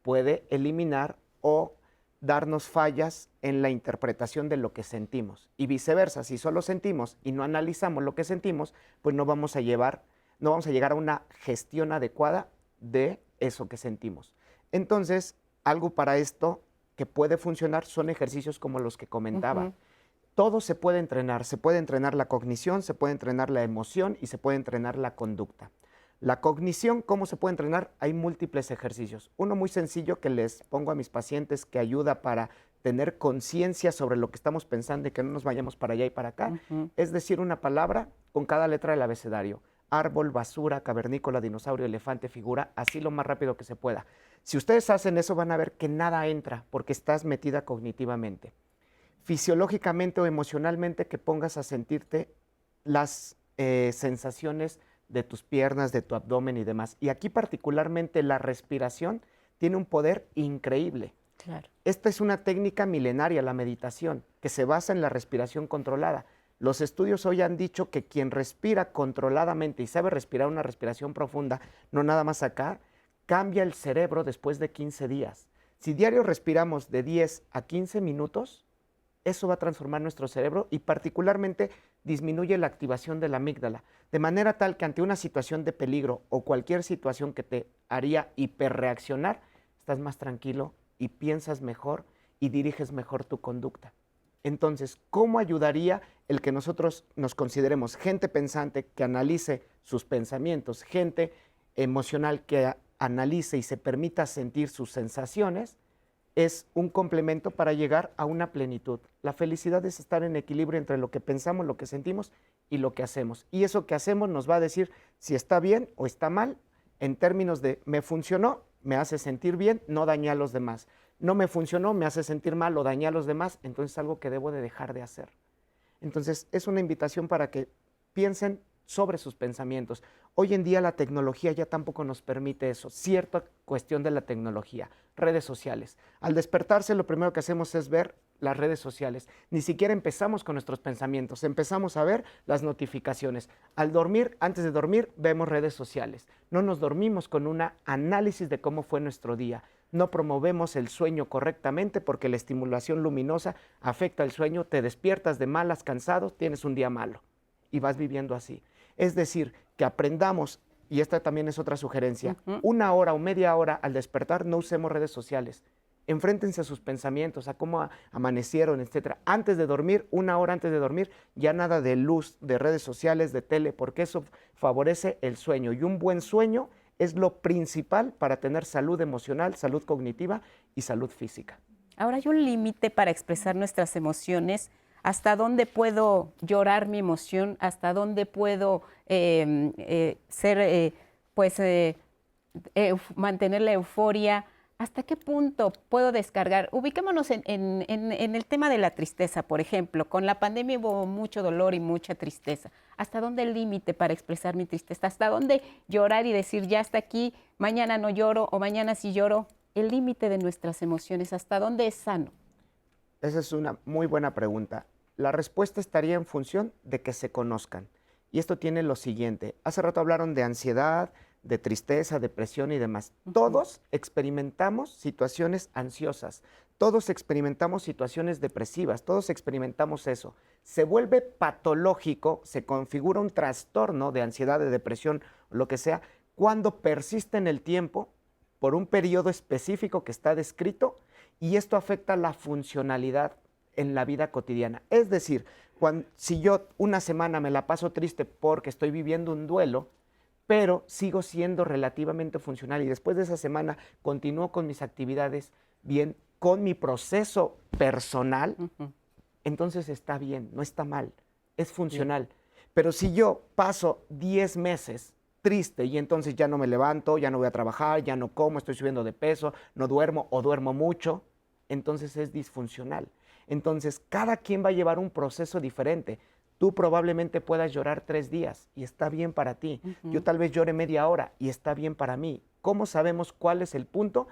Speaker 5: puede eliminar o darnos fallas en la interpretación de lo que sentimos. Y viceversa, si solo sentimos y no analizamos lo que sentimos, pues no vamos a llegar a una gestión adecuada de eso que sentimos. Entonces, algo para esto que puede funcionar son ejercicios como los que comentaba. Todo se puede entrenar la cognición, se puede entrenar la emoción y se puede entrenar la conducta. La cognición, ¿cómo se puede entrenar? Hay múltiples ejercicios. Uno muy sencillo que les pongo a mis pacientes que ayuda para tener conciencia sobre lo que estamos pensando y que no nos vayamos para allá y para acá, es decir una palabra con cada letra del abecedario. Árbol, basura, cavernícola, dinosaurio, elefante, figura, así lo más rápido que se pueda. Si ustedes hacen eso van a ver que nada entra porque estás metida cognitivamente. Fisiológicamente o emocionalmente que pongas a sentirte las sensaciones de tus piernas, de tu abdomen y demás. Y aquí particularmente la respiración tiene un poder increíble.
Speaker 2: Claro.
Speaker 5: Esta es una técnica milenaria, la meditación, que se basa en la respiración controlada. Los estudios hoy han dicho que quien respira controladamente y sabe respirar una respiración profunda, no nada más acá, cambia el cerebro después de 15 días. Si diario respiramos de 10 a 15 minutos, eso va a transformar nuestro cerebro y particularmente disminuye la activación de la amígdala, de manera tal que ante una situación de peligro o cualquier situación que te haría hiperreaccionar, estás más tranquilo y piensas mejor y diriges mejor tu conducta. Entonces, ¿cómo ayudaría el que nosotros nos consideremos gente pensante que analice sus pensamientos, gente emocional que analice y se permita sentir sus sensaciones? Es un complemento para llegar a una plenitud. La felicidad es estar en equilibrio entre lo que pensamos, lo que sentimos y lo que hacemos. Y eso que hacemos nos va a decir si está bien o está mal en términos de me funcionó, me hace sentir bien, no dañé a los demás. No me funcionó, me hace sentir mal o dañé a los demás, entonces es algo que debo de dejar de hacer. Entonces es una invitación para que piensen sobre sus pensamientos. Hoy en día la tecnología ya tampoco nos permite eso, cierta cuestión de la tecnología, redes sociales. Al despertarse lo primero que hacemos es ver las redes sociales. Ni siquiera empezamos con nuestros pensamientos, empezamos a ver las notificaciones. Al dormir, antes de dormir, vemos redes sociales. No nos dormimos con un análisis de cómo fue nuestro día. No promovemos el sueño correctamente porque la estimulación luminosa afecta el sueño, te despiertas de malas, cansado, tienes un día malo y vas viviendo así. Es decir, que aprendamos, y esta también es otra sugerencia, 1 hora o media hora al despertar no usemos redes sociales. Enfréntense a sus pensamientos, a cómo amanecieron, etc. Antes de dormir, 1 hora antes de dormir, ya nada de luz, de redes sociales, de tele, porque eso favorece el sueño. Y un buen sueño es lo principal para tener salud emocional, salud cognitiva y salud física.
Speaker 2: Ahora, hay un límite para expresar nuestras emociones. ¿Hasta dónde puedo llorar mi emoción? ¿Hasta dónde puedo mantener la euforia? ¿Hasta qué punto puedo descargar? Ubiquémonos en el tema de la tristeza, por ejemplo. Con la pandemia hubo mucho dolor y mucha tristeza. ¿Hasta dónde el límite para expresar mi tristeza? ¿Hasta dónde llorar y decir, ya hasta aquí, mañana no lloro o mañana sí lloro? El límite de nuestras emociones, ¿hasta dónde es sano?
Speaker 5: Esa es una muy buena pregunta. La respuesta estaría en función de que se conozcan. Y esto tiene lo siguiente. Hace rato hablaron de ansiedad, de tristeza, depresión y demás. Todos experimentamos situaciones ansiosas, todos experimentamos situaciones depresivas, todos experimentamos eso. Se vuelve patológico, se configura un trastorno de ansiedad, de depresión, lo que sea, cuando persiste en el tiempo por un periodo específico que está descrito y esto afecta la funcionalidad en la vida cotidiana. Es decir, si yo una semana me la paso triste porque estoy viviendo un duelo, pero sigo siendo relativamente funcional y después de esa semana continúo con mis actividades bien, con mi proceso personal, entonces está bien, no está mal, es funcional. Pero si yo paso 10 meses triste y entonces ya no me levanto, ya no voy a trabajar, ya no como, estoy subiendo de peso, no duermo o duermo mucho, entonces es disfuncional. Entonces cada quien va a llevar un proceso diferente. Tú probablemente puedas llorar 3 días y está bien para ti. Yo tal vez llore media hora y está bien para mí. ¿Cómo sabemos cuál es el punto?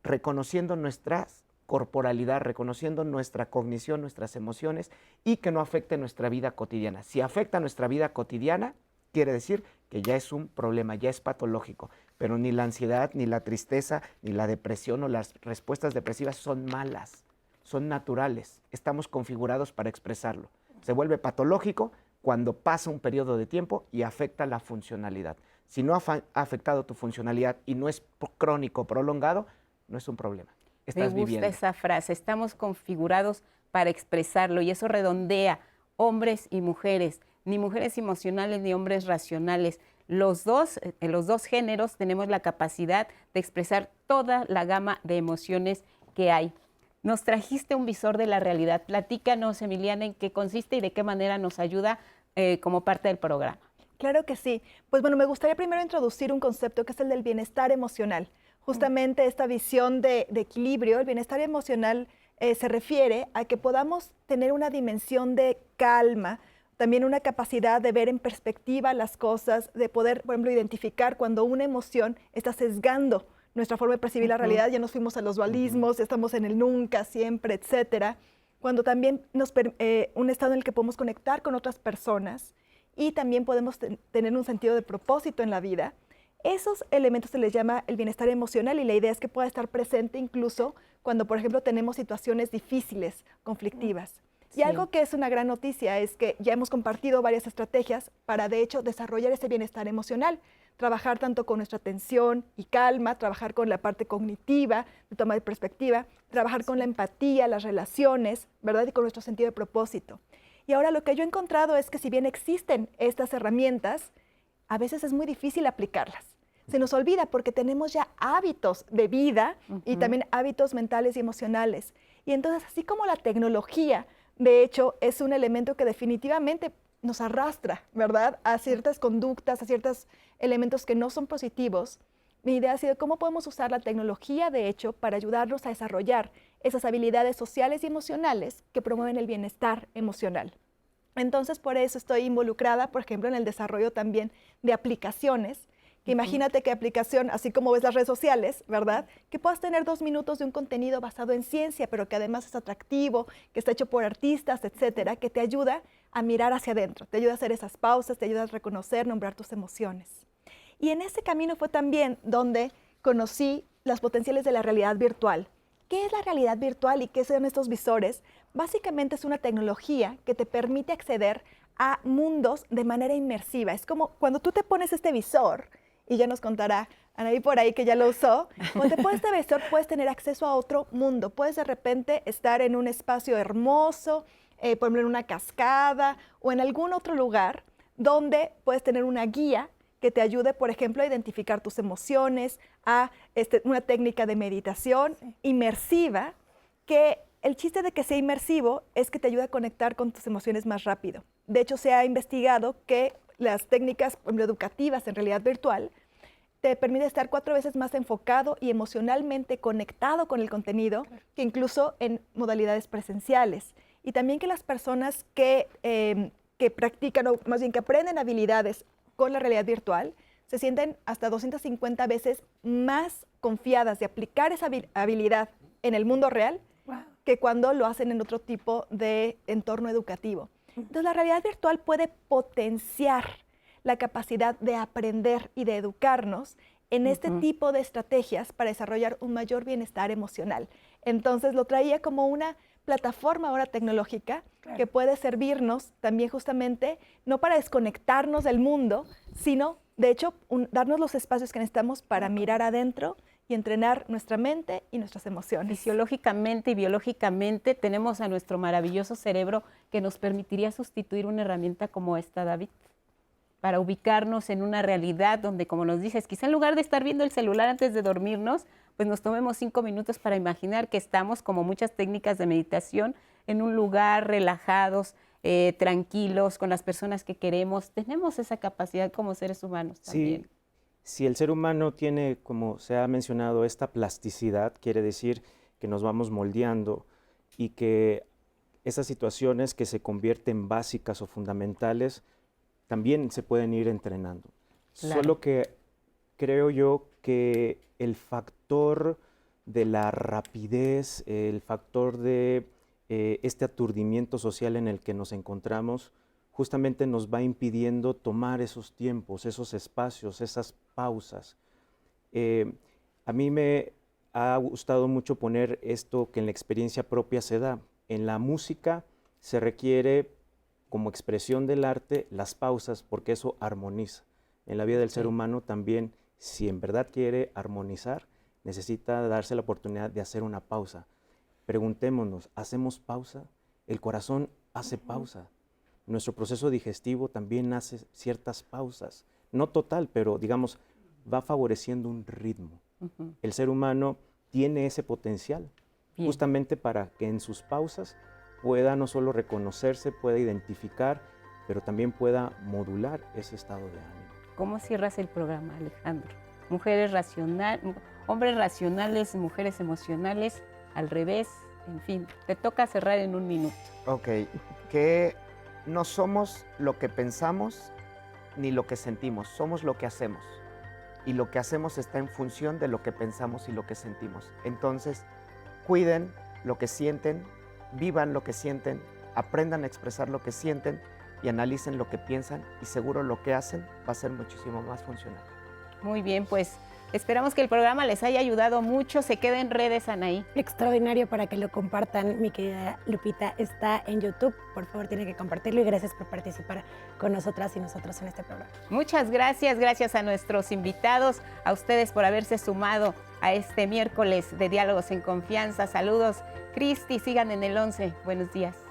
Speaker 5: Reconociendo nuestra corporalidad, reconociendo nuestra cognición, nuestras emociones y que no afecte nuestra vida cotidiana. Si afecta nuestra vida cotidiana, quiere decir que ya es un problema, ya es patológico. Pero ni la ansiedad, ni la tristeza, ni la depresión o las respuestas depresivas son malas, son naturales. Estamos configurados para expresarlo. Se vuelve patológico cuando pasa un periodo de tiempo y afecta la funcionalidad. Si no ha afectado tu funcionalidad y no es crónico, prolongado, no es un problema. Estás viviendo.
Speaker 2: Me gusta esa frase, estamos configurados para expresarlo y eso redondea hombres y mujeres, ni mujeres emocionales ni hombres racionales. Los dos géneros tenemos la capacidad de expresar toda la gama de emociones que hay. Nos trajiste un visor de la realidad. Platícanos, Emiliana, en qué consiste y de qué manera nos ayuda como parte del programa.
Speaker 4: Claro que sí. Pues bueno, me gustaría primero introducir un concepto que es el del bienestar emocional. Justamente esta visión de equilibrio, el bienestar emocional se refiere a que podamos tener una dimensión de calma, también una capacidad de ver en perspectiva las cosas, de poder, por ejemplo, identificar cuando una emoción está sesgando nuestra forma de percibir la realidad, ya nos fuimos a los dualismos, estamos en el nunca, siempre, etcétera. Cuando también un estado en el que podemos conectar con otras personas y también podemos tener un sentido de propósito en la vida. Esos elementos se les llama el bienestar emocional y la idea es que pueda estar presente incluso cuando, por ejemplo, tenemos situaciones difíciles, conflictivas. Y algo que es una gran noticia es que ya hemos compartido varias estrategias para, de hecho, desarrollar ese bienestar emocional. Trabajar tanto con nuestra atención y calma, trabajar con la parte cognitiva, de toma de perspectiva, trabajar con la empatía, las relaciones, ¿verdad? Y con nuestro sentido de propósito. Y ahora lo que yo he encontrado es que si bien existen estas herramientas, a veces es muy difícil aplicarlas. Se nos olvida porque tenemos ya hábitos de vida y también hábitos mentales y emocionales. Y entonces, así como la tecnología, de hecho, es un elemento que definitivamente nos arrastra, ¿verdad?, a ciertas conductas, a ciertos elementos que no son positivos. Mi idea ha sido cómo podemos usar la tecnología, de hecho, para ayudarnos a desarrollar esas habilidades sociales y emocionales que promueven el bienestar emocional. Entonces, por eso estoy involucrada, por ejemplo, en el desarrollo también de aplicaciones. Que imagínate qué aplicación, así como ves las redes sociales, ¿verdad? Que puedas tener 2 minutos de un contenido basado en ciencia, pero que además es atractivo, que está hecho por artistas, etcétera, que te ayuda a mirar hacia adentro, te ayuda a hacer esas pausas, te ayuda a reconocer, nombrar tus emociones. Y en ese camino fue también donde conocí las potenciales de la realidad virtual. ¿Qué es la realidad virtual y qué son estos visores? Básicamente es una tecnología que te permite acceder a mundos de manera inmersiva. Es como cuando tú te pones este visor, y ya nos contará Anaí por ahí que ya lo usó, cuando te pones este visor puedes tener acceso a otro mundo, puedes de repente estar en un espacio hermoso, por ejemplo en una cascada o en algún otro lugar donde puedes tener una guía que te ayude, por ejemplo, a identificar tus emociones, a una técnica de meditación inmersiva, que el chiste de que sea inmersivo es que te ayuda a conectar con tus emociones más rápido. De hecho, se ha investigado que las técnicas educativas en realidad virtual te permite estar 4 veces más enfocado y emocionalmente conectado con el contenido que incluso en modalidades presenciales. Y también que las personas que practican, o más bien que aprenden habilidades con la realidad virtual, se sienten hasta 250 veces más confiadas de aplicar esa habilidad en el mundo real que cuando lo hacen en otro tipo de entorno educativo. Entonces, la realidad virtual puede potenciar la capacidad de aprender y de educarnos en este tipo de estrategias para desarrollar un mayor bienestar emocional. Entonces, lo traía como una plataforma ahora tecnológica que puede servirnos también justamente, no para desconectarnos del mundo, sino, de hecho, darnos los espacios que necesitamos para mirar adentro y entrenar nuestra mente y nuestras emociones.
Speaker 2: Fisiológicamente y biológicamente tenemos a nuestro maravilloso cerebro que nos permitiría sustituir una herramienta como esta, David, para ubicarnos en una realidad donde, como nos dices, quizá en lugar de estar viendo el celular antes de dormirnos, pues nos tomemos 5 minutos para imaginar que estamos, como muchas técnicas de meditación, en un lugar relajados, tranquilos, con las personas que queremos. Tenemos esa capacidad como seres humanos también.
Speaker 6: Sí. Si el ser humano tiene, como se ha mencionado, esta plasticidad, quiere decir que nos vamos moldeando y que esas situaciones que se convierten básicas o fundamentales también se pueden ir entrenando. Claro. Solo que creo yo que el factor de la rapidez, el factor de este aturdimiento social en el que nos encontramos, justamente nos va impidiendo tomar esos tiempos, esos espacios, esas pausas. A mí me ha gustado mucho poner esto que en la experiencia propia se da. En la música se requiere, como expresión del arte, las pausas, porque eso armoniza. En la vida del ser humano también, si en verdad quiere armonizar, necesita darse la oportunidad de hacer una pausa. Preguntémonos, ¿hacemos pausa? El corazón hace pausa. Nuestro proceso digestivo también hace ciertas pausas, no total, pero digamos, va favoreciendo un ritmo. El ser humano tiene ese potencial, justamente para que en sus pausas pueda no solo reconocerse, pueda identificar, pero también pueda modular ese estado de ánimo.
Speaker 2: ¿Cómo cierras el programa, Alejandro? Mujeres racionales, hombres racionales, mujeres emocionales, al revés, en fin, te toca cerrar en 1 minuto.
Speaker 5: Ok, que no somos lo que pensamos ni lo que sentimos, somos lo que hacemos. y lo que hacemos está en función de lo que pensamos y lo que sentimos. Entonces, cuiden lo que sienten, vivan lo que sienten, aprendan a expresar lo que sienten y analicen lo que piensan y seguro lo que hacen va a ser muchísimo más funcional.
Speaker 2: Muy bien, pues esperamos que el programa les haya ayudado mucho. Se quede en redes, Anaí.
Speaker 3: Extraordinario para que lo compartan, mi querida Lupita. Está en YouTube. Por favor, tienen que compartirlo y gracias por participar con nosotras y nosotros en este programa.
Speaker 2: Muchas gracias. Gracias a nuestros invitados, a ustedes por haberse sumado a este miércoles de Diálogos en Confianza. Saludos, Cristi. Sigan en el 11. Buenos días.